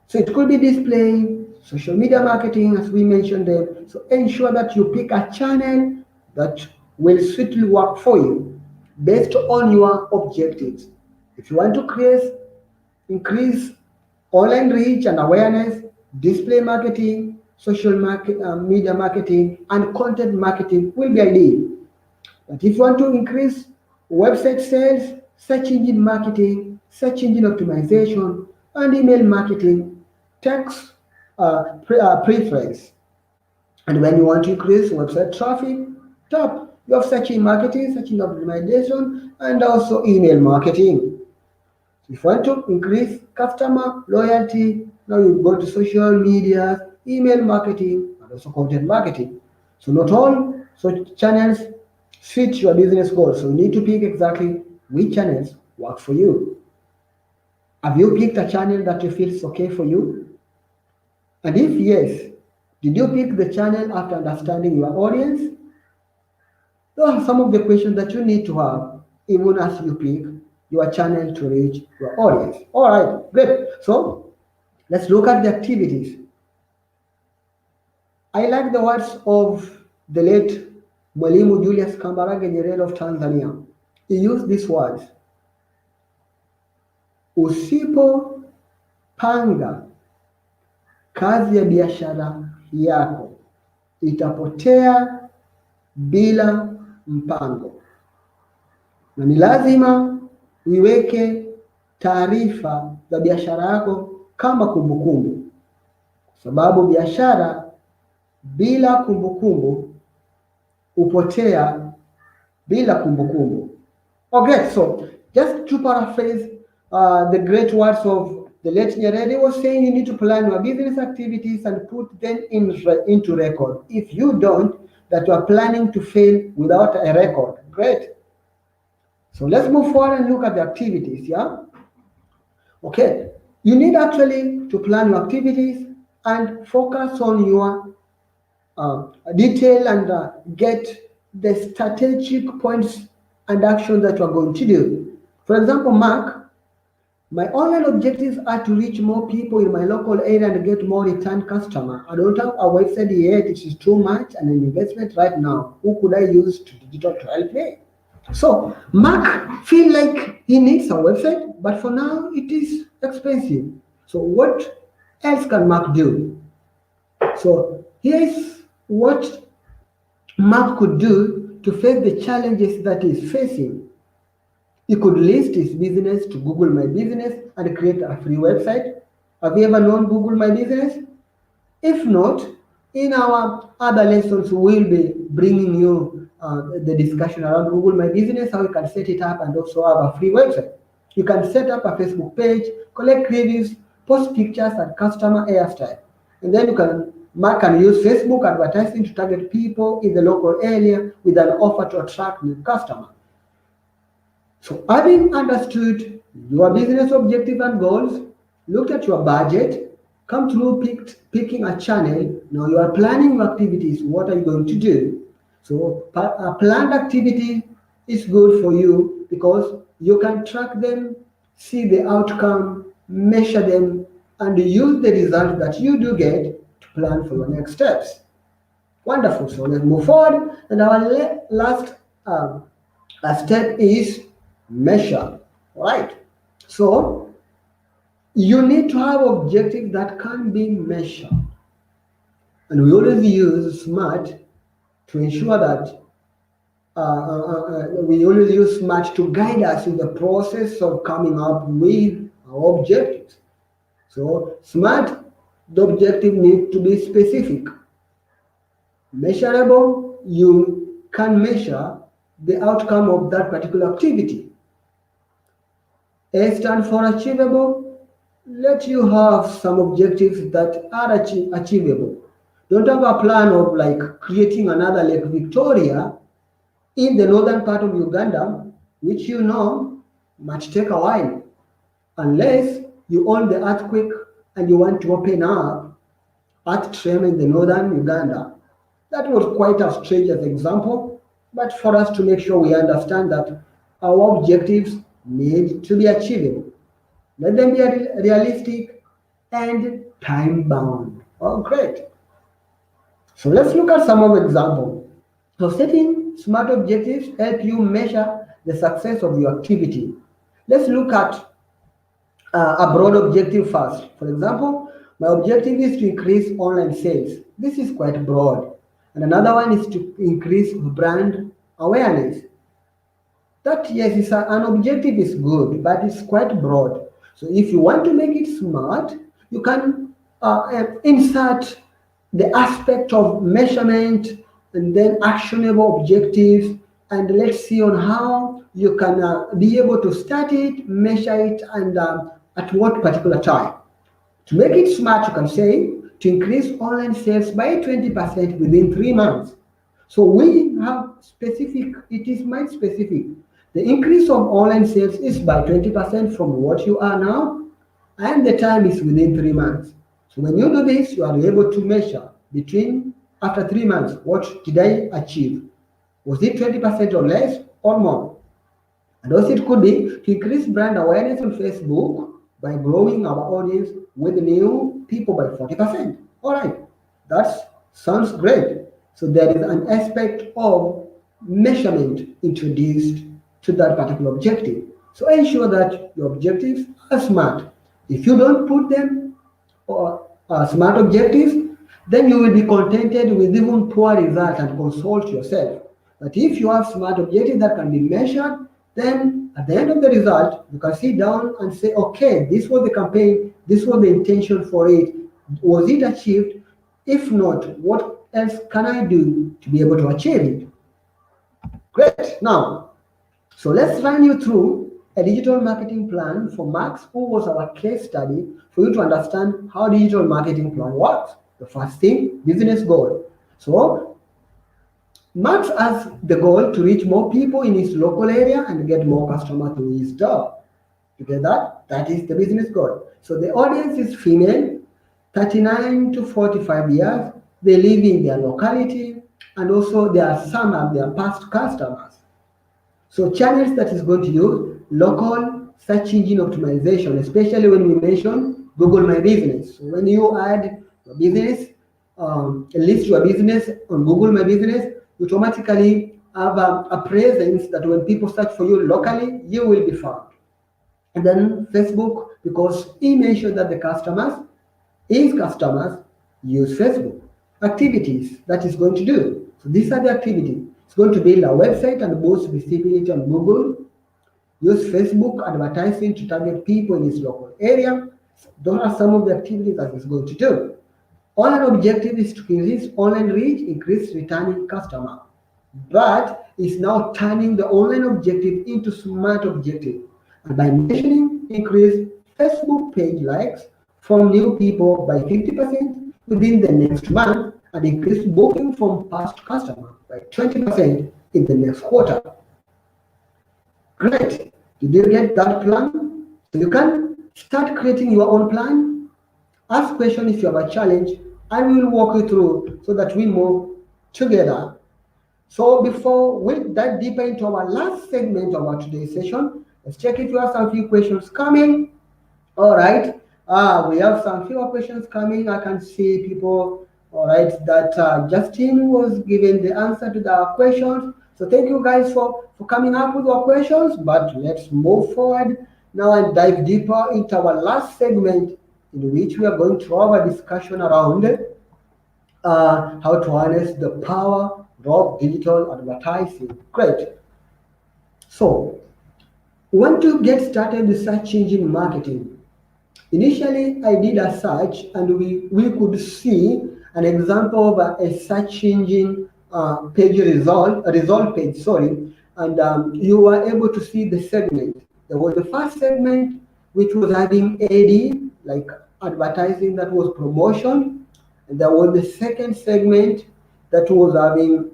So it could be display, social media marketing, as we mentioned them. So ensure that you pick a channel that will suitably work for you based on your objectives. If you want to increase online reach and awareness, display marketing, media marketing, and content marketing will be ideal. But if you want to increase website sales, search engine marketing, search engine optimization, and email marketing takes preference. And when you want to increase website traffic, top, you have search engine marketing, search engine optimization, and also email marketing. If you want to increase customer loyalty, now you go to social media, email marketing, and also content marketing. So not all such channels fit your business goals. So you need to pick exactly which channels work for you. Have you picked a channel that you feel is okay for you? And if yes, did you pick the channel after understanding your audience? Those are some of the questions that you need to have even as you pick your channel to reach your audience. All right, great. So let's look at the activities. I like the words of the late Mwalimu Julius Kambarage Nyerere of Tanzania. He used these words: usipopanga kazi ya biashara yako itapotea bila mpango, na ni lazima uiweke taarifa za biashara yako kama kumbukumbu, kwa sababu biashara bila kumbukumbu hupotea bila kumbukumbu. Okay, so just to paraphrase the great words of the late Nyerere was saying, you need to plan your business activities and put them into record. If you don't, that you are planning to fail without a record. Great. So let's move forward and look at the activities, yeah? Okay, you need actually to plan your activities and focus on your detail and get the strategic points and actions that you are going to do. For example, Mark, my online objectives are to reach more people in my local area and get more return customer. I don't have a website yet, it is too much and an investment right now. Who could I use to digital to help me? So Mark feel like he needs a website, but for now it is expensive. So what else can Mark do? So here's what Mark could do to face the challenges that he's facing. He could list his business to Google My Business and create a free website. Have you ever known Google My Business? If not, in our other lessons, we'll be bringing you the discussion around Google My Business, how you can set it up and also have a free website. You can set up a Facebook page, collect reviews, post pictures and customer airtime. And then Mark can use Facebook advertising to target people in the local area with an offer to attract new customers. So having understood your business objective and goals, looked at your budget, come through picking a channel, now you are planning your activities, what are you going to do? So a planned activity is good for you because you can track them, see the outcome, measure them, and use the result that you do get to plan for your next steps. Wonderful, so let's move forward, and our last step is measure, right? So you need to have objectives that can be measured, and we always use SMART to ensure that we always use SMART to guide us in the process of coming up with our objectives. So SMART, the objective needs to be specific, measurable. You can measure the outcome of that particular activity. A stands for achievable. Let you have some objectives that are achievable. Don't have a plan of like creating another Lake Victoria in the northern part of Uganda, which you know might take a while, unless you own the earthquake and you want to open up ArtTrem in the northern Uganda. That was quite a strange example, but for us to make sure we understand that our objectives need to be achievable. Let them be realistic and time-bound. Oh, great. So let's look at some of the examples. So setting SMART objectives help you measure the success of your activity. Let's look at a broad objective first. For example, my objective is to increase online sales. This is quite broad. And another one is to increase brand awareness. That yes, an objective is good, but it's quite broad. So if you want to make it smart, you can insert the aspect of measurement and then actionable objectives, and let's see on how you can be able to start it, measure it, and at what particular time. To make it smart, you can say to increase online sales by 20% within 3 months. So we have specific, it is my specific. The increase of online sales is by 20% from what you are now, and the time is within 3 months. So when you do this, you are able to measure between after 3 months, what did I achieve? Was it 20% or less or more? And also it could be to increase brand awareness on Facebook by growing our audience with new people by 40%. All right, that sounds great. So there is an aspect of measurement introduced to that particular objective. So ensure that your objectives are smart. If you don't put them or smart objectives, then you will be contented with even poor results and consult yourself. But if you have smart objectives that can be measured, then at the end of the result, you can sit down and say, okay, this was the campaign, this was the intention for it. Was it achieved? If not, what else can I do to be able to achieve it? Great. Now, so let's run you through a digital marketing plan for Max, who was our case study, for you to understand how digital marketing plan works. The first thing, business goal. So Max has the goal to reach more people in his local area and get more customers to his door. You get that? That is the business goal. So the audience is female, 39 to 45 years. They live in their locality, and also there are some of their past customers. So channels that is going to use local search engine optimization, especially when we mention Google My Business. So when you add your business, list your business on Google My Business, you automatically have a presence that when people search for you locally, you will be found. And then Facebook, because he mentioned that his customers use Facebook. Activities that is going to do. So these are the activities. It's going to build a website and boost visibility on Google. Use Facebook advertising to target people in its local area. Those are some of the activities that it's going to do. Online objective is to increase online reach, increase returning customer. But it's now turning the online objective into smart objective. And by mentioning increase Facebook page likes from new people by 50% within the next month, and increase booking from past customers by 20% in the next quarter. Great. Did you get that plan? So you can start creating your own plan. Ask questions if you have a challenge. I will walk you through so that we move together. So before we dive deeper into our last segment of our today's session, let's check if you have some few questions coming. All right. We have some fewer questions coming. I can see people, all right, that Justin was given the answer to the questions. So thank you guys for coming up with your questions, but let's move forward now and dive deeper into our last segment, in which we are going to have a discussion around how to harness the power of digital advertising. Great. So, when to get started with search engine marketing? Initially, I did a search, and we could see an example of a search engine page result page, sorry, and you were able to see the segment. There was the first segment, which was having AD, like advertising, that was promotion, and there was the second segment that was having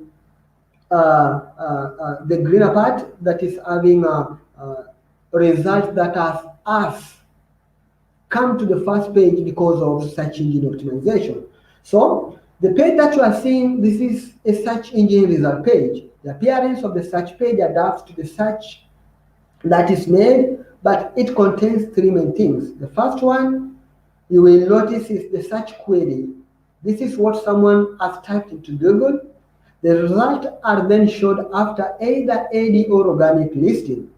the greener part, that is having results that has us come to the first page because of search engine optimization. So the page that you are seeing, this is a search engine result page. The appearance of the search page adapts to the search that is made, but it contains three main things. The first one you will notice is the search query. This is what someone has typed into Google. The results are then showed after either AD or organic listing.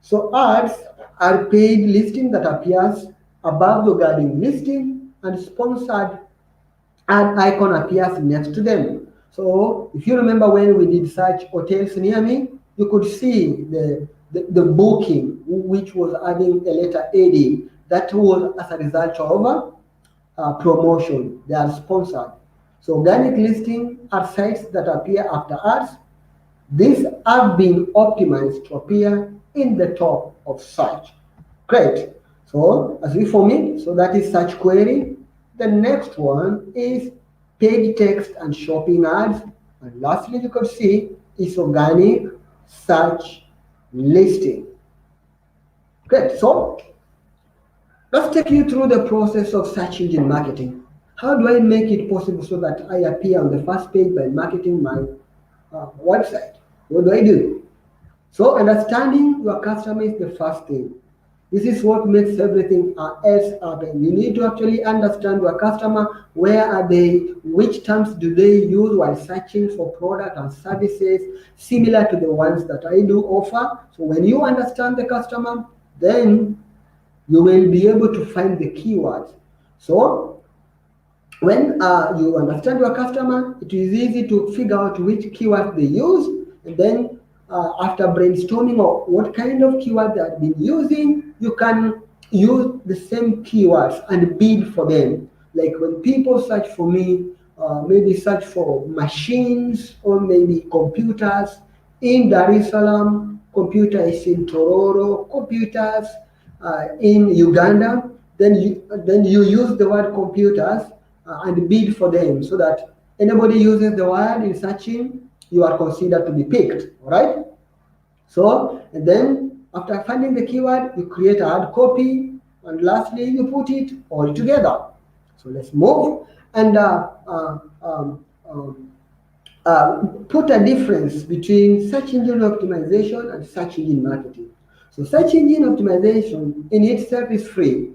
So ads are paid listing that appears above the organic listing, and sponsored ad icon appears next to them. So if you remember when we did search hotels near me, you could see the booking, which was having a letter AD, that was as a result of promotion. They are sponsored. So organic listing are sites that appear after ads. These have been optimized to appear in the top of search. Great. So as we form it, so that is search query. The next one is paid text and shopping ads. And lastly, you could see is organic search listing. Great. So let's take you through the process of search engine marketing. How do I make it possible so that I appear on the first page by marketing my website? What do I do? So understanding your customer is the first thing. This is what makes everything else happen. You need to actually understand your customer. Where are they? Which terms do they use while searching for product and services similar to the ones that I do offer? So when you understand the customer, then you will be able to find the keywords. So when you understand your customer, it is easy to figure out which keywords they use, and then after brainstorming of what kind of keyword they have been using, you can use the same keywords and bid for them. Like when people search for me, maybe search for machines or maybe computers in Dar es Salaam, computers in Tororo, computers in Uganda, then you use the word computers and bid for them, so that anybody uses the word in searching, you are considered to be picked. All right. So and then after finding the keyword, you create a hard copy, and lastly you put it all together. So let's move and put a difference between search engine optimization and search engine marketing. So search engine optimization in itself is free,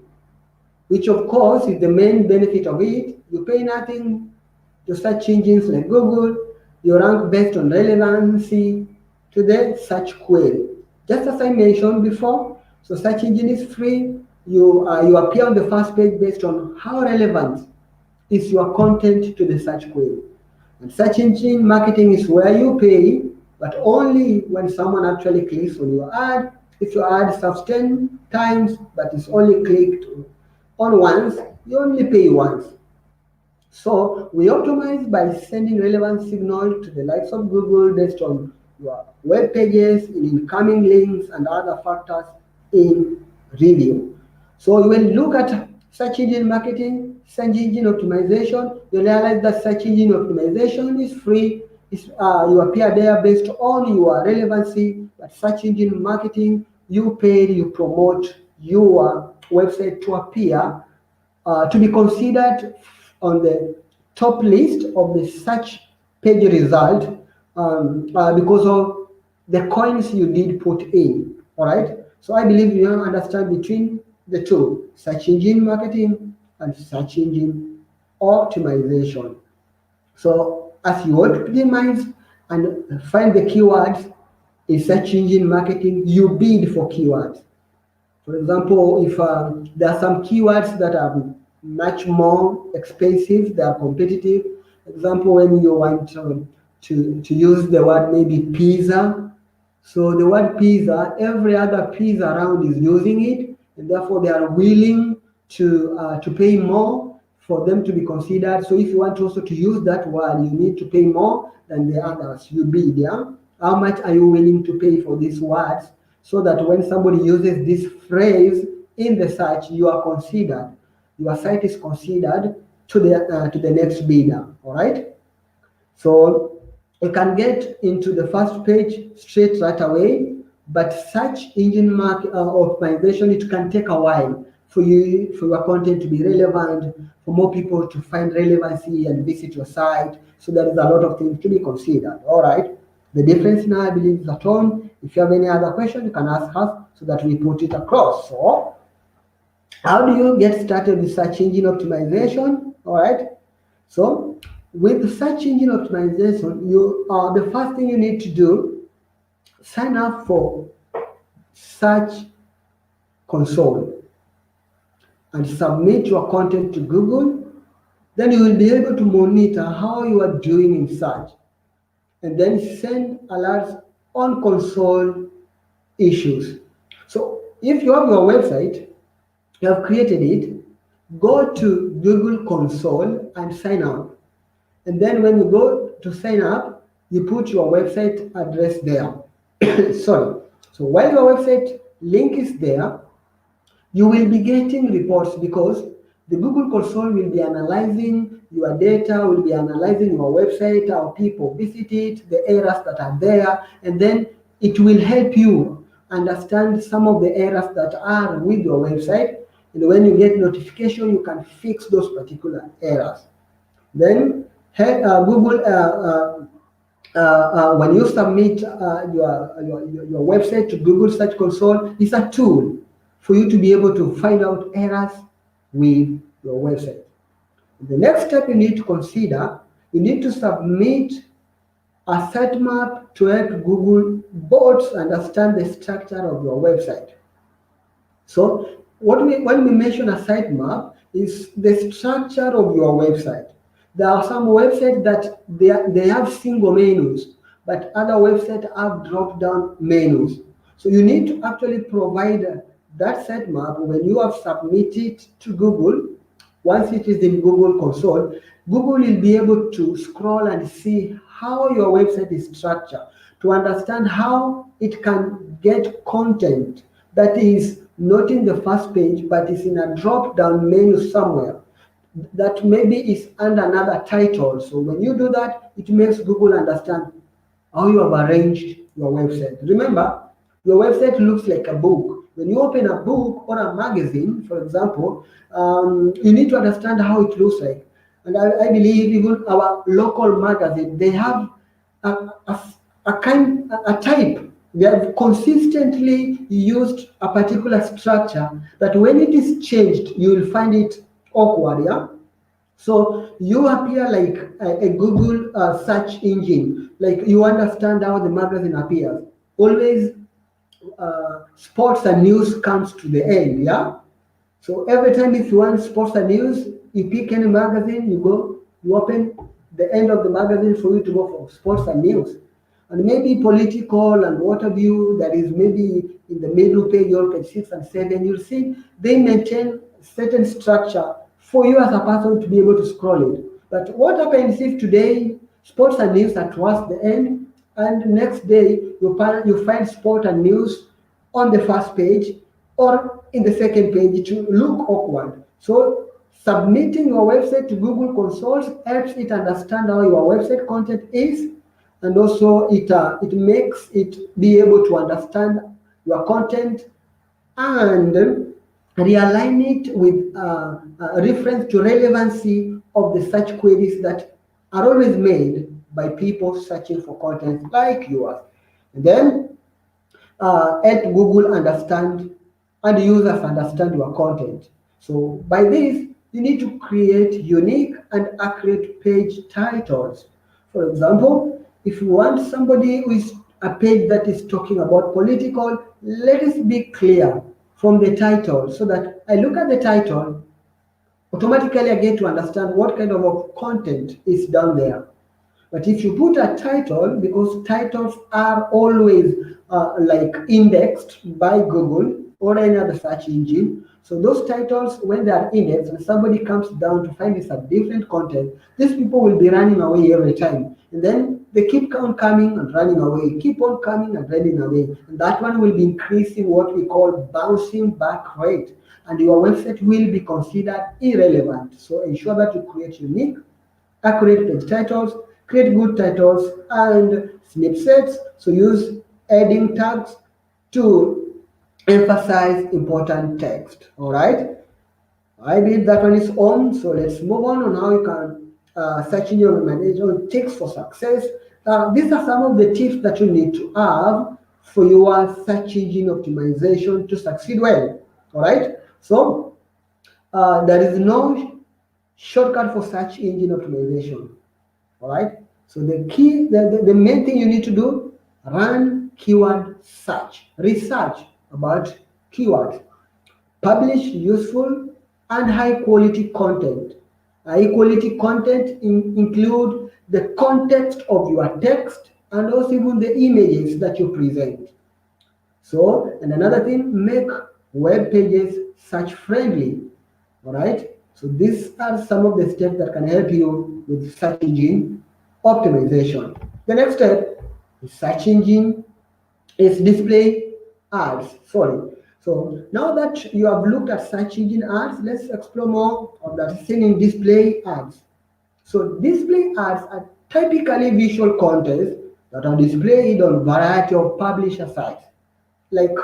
which of course is the main benefit of it. You pay nothing to search engines like Google. You rank based on relevancy to the search query. Just as I mentioned before, so search engine is free. You appear on the first page based on how relevant is your content to the search query. And search engine marketing is where you pay, but only when someone actually clicks on your ad. If your ad serves 10 times, but it's only clicked on once, you only pay once. So we optimize by sending relevant signal to the likes of Google based on your web pages, in incoming links, and other factors in review. So you will look at search engine marketing, search engine optimization. You realize that search engine optimization is free. You appear there based on your relevancy, but search engine marketing, you pay, you promote your website to appear to be considered on the top list of the search page result because of the coins you did put in. All right. So I believe you understand between the two, search engine marketing and search engine optimization. So as you optimize and find the keywords in search engine marketing, you bid for keywords. For example, if there are some keywords that are much more expensive, they are competitive. Example, when you want to use the word maybe pizza. So the word pizza, every other pizza around is using it, and therefore they are willing to pay more for them to be considered. So if you want also to use that word, you need to pay more than the others. You bid, yeah? How much are you willing to pay for these words? So that when somebody uses this phrase in the search, you are considered. Your site is considered to the next bidder. All right. So you can get into the first page straight right away, but search engine optimization, it can take a while for your content to be relevant, for more people to find relevancy and visit your site. So there is a lot of things to be considered. All right. The difference now, I believe, is at home. If you have any other question, you can ask us so that we put it across. So how do you get started with search engine optimization? All right. So with search engine optimization, the first thing you need to do, sign up for Search Console and submit your content to Google. Then you will be able to monitor how you are doing in search, and then send alerts on console issues. So if you have your website, you have created it, go to Google Console and sign up. And then when you go to sign up, you put your website address there. Sorry. So while your website link is there, you will be getting reports because the Google Console will be analyzing your data, will be analyzing your website, how people visit it, the errors that are there, and then it will help you understand some of the errors that are with your website. And when you get notification, you can fix those particular errors. Then Google, when you submit your website to Google Search Console, it's a tool for you to be able to find out errors with your website. The next step you need to consider, you need to submit a sitemap to help Google bots understand the structure of your website. So when we mention a sitemap, is the structure of your website. There are some websites that they have single menus, but other websites have drop-down menus. So you need to actually provide that sitemap when you have submitted to Google. Once it is in Google Console, Google will be able to scroll and see how your website is structured, to understand how it can get content that is not in the first page, but is in a drop-down menu somewhere that maybe is under another title. So when you do that, it makes Google understand how you have arranged your website. Remember, your website looks like a book. When you open a book or a magazine, for example, you need to understand how it looks like. And I believe even our local magazine, they have a type. They have consistently used a particular structure that when it is changed, you will find it awkward, yeah? So you appear like a Google search engine, like you understand how the magazine appears. Always sports and news comes to the end, yeah? So every time if you want sports and news, you pick any magazine, you open the end of the magazine for you to go for sports and news. And maybe political and what have you, that is maybe in the middle page or page 6 and 7, you'll see they maintain certain structure for you as a person to be able to scroll it. But what happens if today sports and news are towards the end, and the next day you find sport and news on the first page or in the second page? It will look awkward. So submitting your website to Google Console helps it understand how your website content is, and also it makes it be able to understand your content and realign it with a reference to relevancy of the search queries that are always made by people searching for content like yours. And then help Google understand and users understand your content. So by this, you need to create unique and accurate page titles. For example, if you want somebody who is a page that is talking about political, let us be clear from the title so that I look at the title, automatically I get to understand what kind of content is down there. But if you put a title, because titles are always like indexed by Google or any other search engine, so those titles, when they are indexed and somebody comes down to find this a different content, these people will be running away every time. And then they keep on coming and running away, keep on coming and running away. And that one will be increasing what we call bouncing back rate. And your website will be considered irrelevant. So ensure that you create unique, accurate page titles, create good titles and snippets. So use heading tags to emphasize important text. All right. I believe that one is on. So let's move on how you can search engine optimization tips for success. These are some of the tips that you need to have for your search engine optimization to succeed well. All right. So there is no shortcut for search engine optimization. All right. So the main thing you need to do, run keyword search, research about keywords, publish useful and high quality content. High quality content include the context of your text and also even the images that you present. So, and another thing, make web pages search friendly. All right. So these are some of the steps that can help you with search engine optimization. The next step is search engine is display ads. Sorry. So now that you have looked at search engine ads, let's explore more of that thing in display ads. So display ads are typically visual contents that are displayed on a variety of publisher sites, like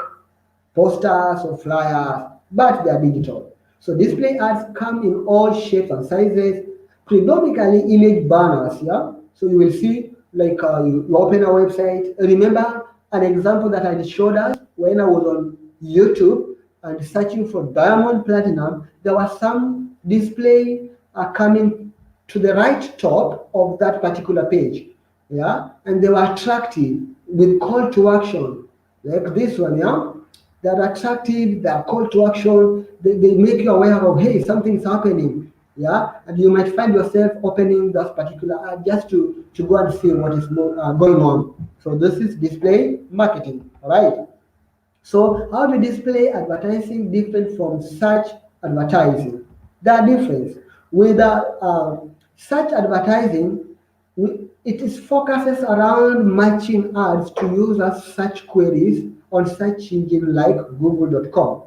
posters or flyers, but they are digital. So display ads come in all shapes and sizes, predominantly image banners. Yeah. So you will see like you open a website. Remember an example that I showed us when I was on YouTube and searching for diamond platinum. There was some display coming to the right top of that particular page. Yeah, and they were attractive with call to action like this one. Yeah, they're attractive, they're call to action, they make you aware of, hey, something's happening. Yeah, and you might find yourself opening that particular ad just to go and see what is going on. So this is display marketing, all right? So how to display advertising different from search advertising? There are difference. With search advertising, it is focuses around matching ads to users' search queries on search engine like google.com.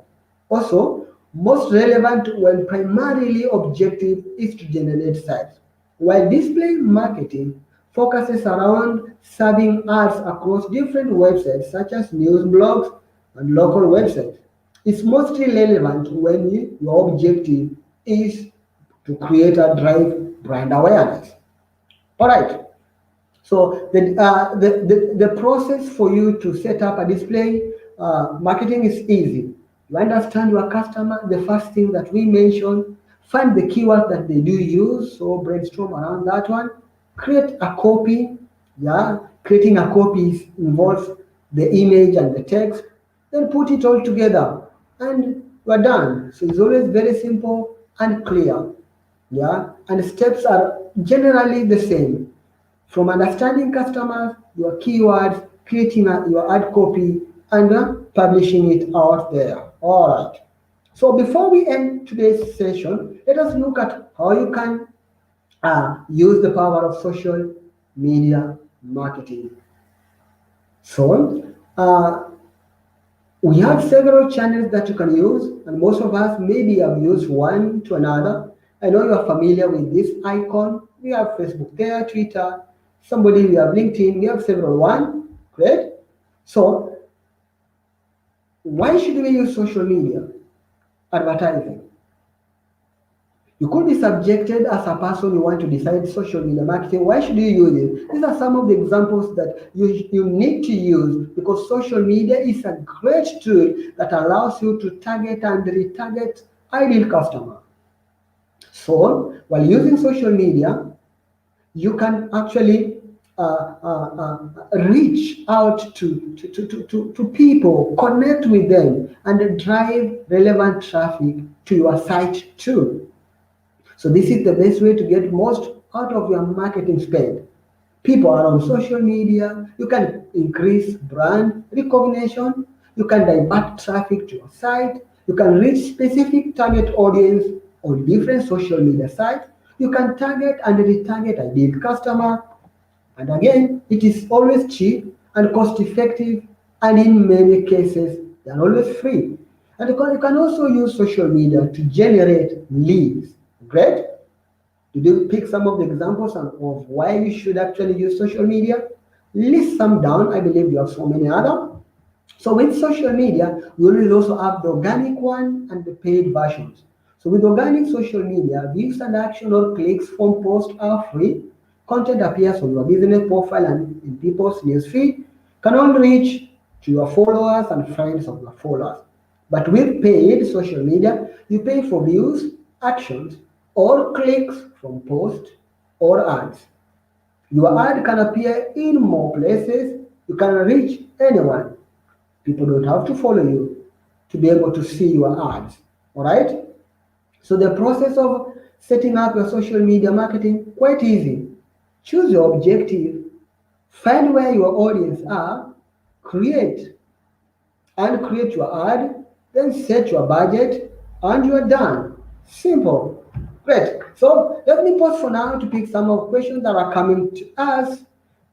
Also, most relevant when primarily objective is to generate sales, while display marketing focuses around serving ads across different websites such as news blogs and local websites. It's mostly relevant when your objective is to create or drive brand awareness. All right. So the process for you to set up a display marketing is easy. You understand your customer. The first thing that we mentioned, find the keywords that they do use. So brainstorm around that one. Create a copy. Yeah, creating a copy involves the image and the text. Then put it all together, and we're done. So it's always very simple and clear. Yeah, and steps are generally the same from understanding customers, your keywords, creating your ad copy, and publishing it out there. All right. So before we end today's session, let us look at how you can use the power of social media marketing. So we have several channels that you can use, and most of us maybe have used one to another. I know you are familiar with this icon. We have Facebook there, Twitter, somebody we have LinkedIn, we have several one. Great. So why should we use social media advertising? You could be subjected as a person you want to decide social media marketing. Why should you use it? These are some of the examples that you need to use because social media is a great tool that allows you to target and retarget ideal customer. So while using social media, you can actually reach out to people, connect with them, and drive relevant traffic to your site too. So this is the best way to get most out of your marketing spend. People are on social media, you can increase brand recognition, you can divert traffic to your site, you can reach specific target audience on different social media sites, you can target and retarget ideal customer, and again, it is always cheap and cost effective, and in many cases, they are always free. And you can also use social media to generate leads. Great. Did you pick some of the examples of why you should actually use social media? List some down. I believe you have so many other. So with social media, we will also have the organic one and the paid versions. So with organic social media, views and action or clicks from posts are free. Content appears on your business profile and in people's newsfeed. Can only reach to your followers and friends of your followers. But with paid social media, you pay for views, actions, or clicks from posts or ads. Your ad can appear in more places. You can reach anyone. People don't have to follow you to be able to see your ads. All right. So the process of setting up your social media marketing quite easy. Choose your objective, find where your audience are, create and create your ad, then set your budget, and you're done. Simple. Great. So let me pause for now to pick some of questions that are coming to us.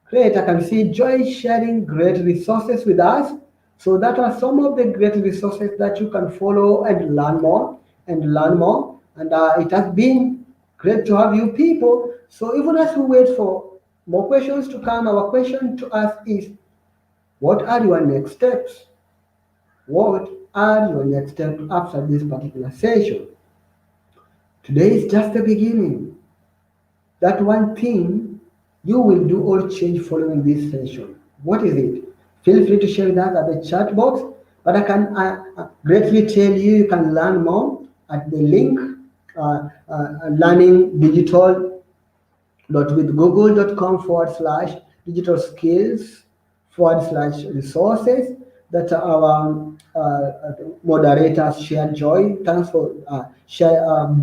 Great. I can see Joy sharing great resources with us. So that are some of the great resources that you can follow and learn more and learn more. And it has been great to have you people. So even as we wait for more questions to come, our question to us is, what are your next steps? What are your next steps after this particular session? Today is just the beginning. That one thing you will do or change following this session. What is it? Feel free to share that at the chat box. But I can greatly tell you, you can learn more at the link learning digital withgoogle.com/digital skills /resources that our moderators share. Joy, thanks for sharing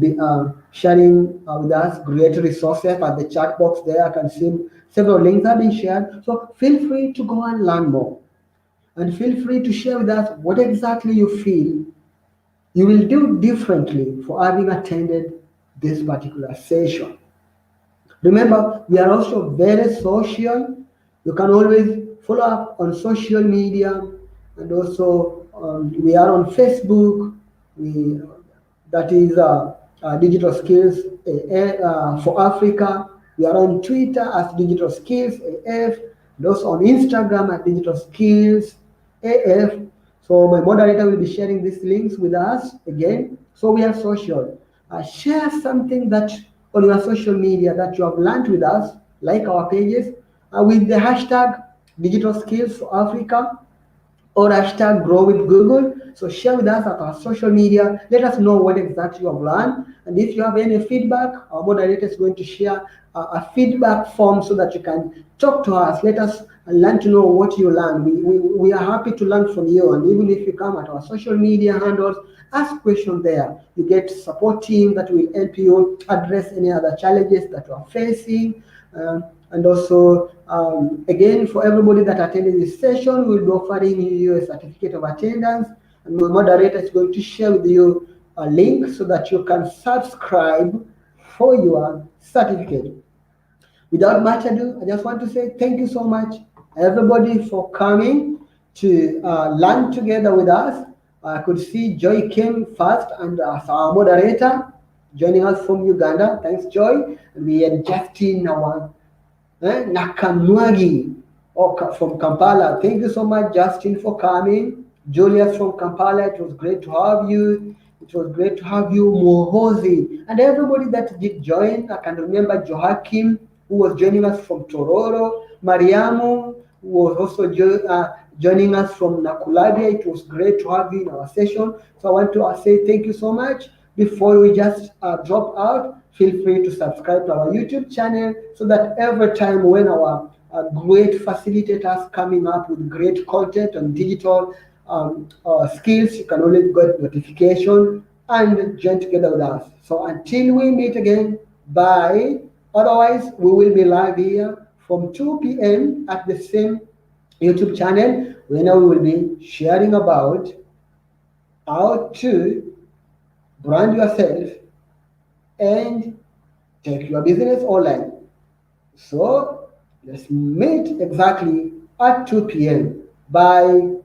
with us great resources at the chat box there. I can see several links have been shared. So feel free to go and learn more. And feel free to share with us what exactly you feel you will do differently for having attended this particular session. Remember, we are also very social. You can always follow up on social media, and also we are on Facebook. We that is Digital Skills for Africa. We are on Twitter as Digital Skills AF, and also on Instagram at Digital Skills AF. So my moderator will be sharing these links with us again. So we are social. Share something that on your social media that you have learned with us, like our pages, with the hashtag Digital Skills for Africa or hashtag Grow with Google. So share with us at our social media. Let us know what exactly you have learned. And if you have any feedback, our moderator is going to share a feedback form so that you can talk to us. Let us learn to know what you learned. We are happy to learn from you. And even if you come at our social media handles, ask questions there. You get support team that will help you address any other challenges that you are facing. And also, again, for everybody that attended this session, we'll be offering you a certificate of attendance. And my moderator is going to share with you a link so that you can subscribe for your certificate. Without much ado, I just want to say thank you so much, everybody, for coming to learn together with us. I could see Joy came first and as our moderator, joining us from Uganda. Thanks, Joy. And we had Justin, our Nakamwagi from Kampala. Thank you so much, Justin, for coming. Julius from Kampala, it was great to have you. It was great to have you, Mohozi, and everybody that did join. I can remember Joachim, who was joining us from Tororo, Mariamu, who was also joining us from Nakulabia. It was great to have you in our session. So I want to say thank you so much. Before we just drop out, feel free to subscribe to our YouTube channel so that every time when our great facilitators coming up with great content on digital skills, you can always get notification and join together with us. So until we meet again, bye. Otherwise, we will be live here from 2 p.m. at the same YouTube channel, where we will be sharing about how to brand yourself and take your business online. So let's meet exactly at 2 p.m. Bye.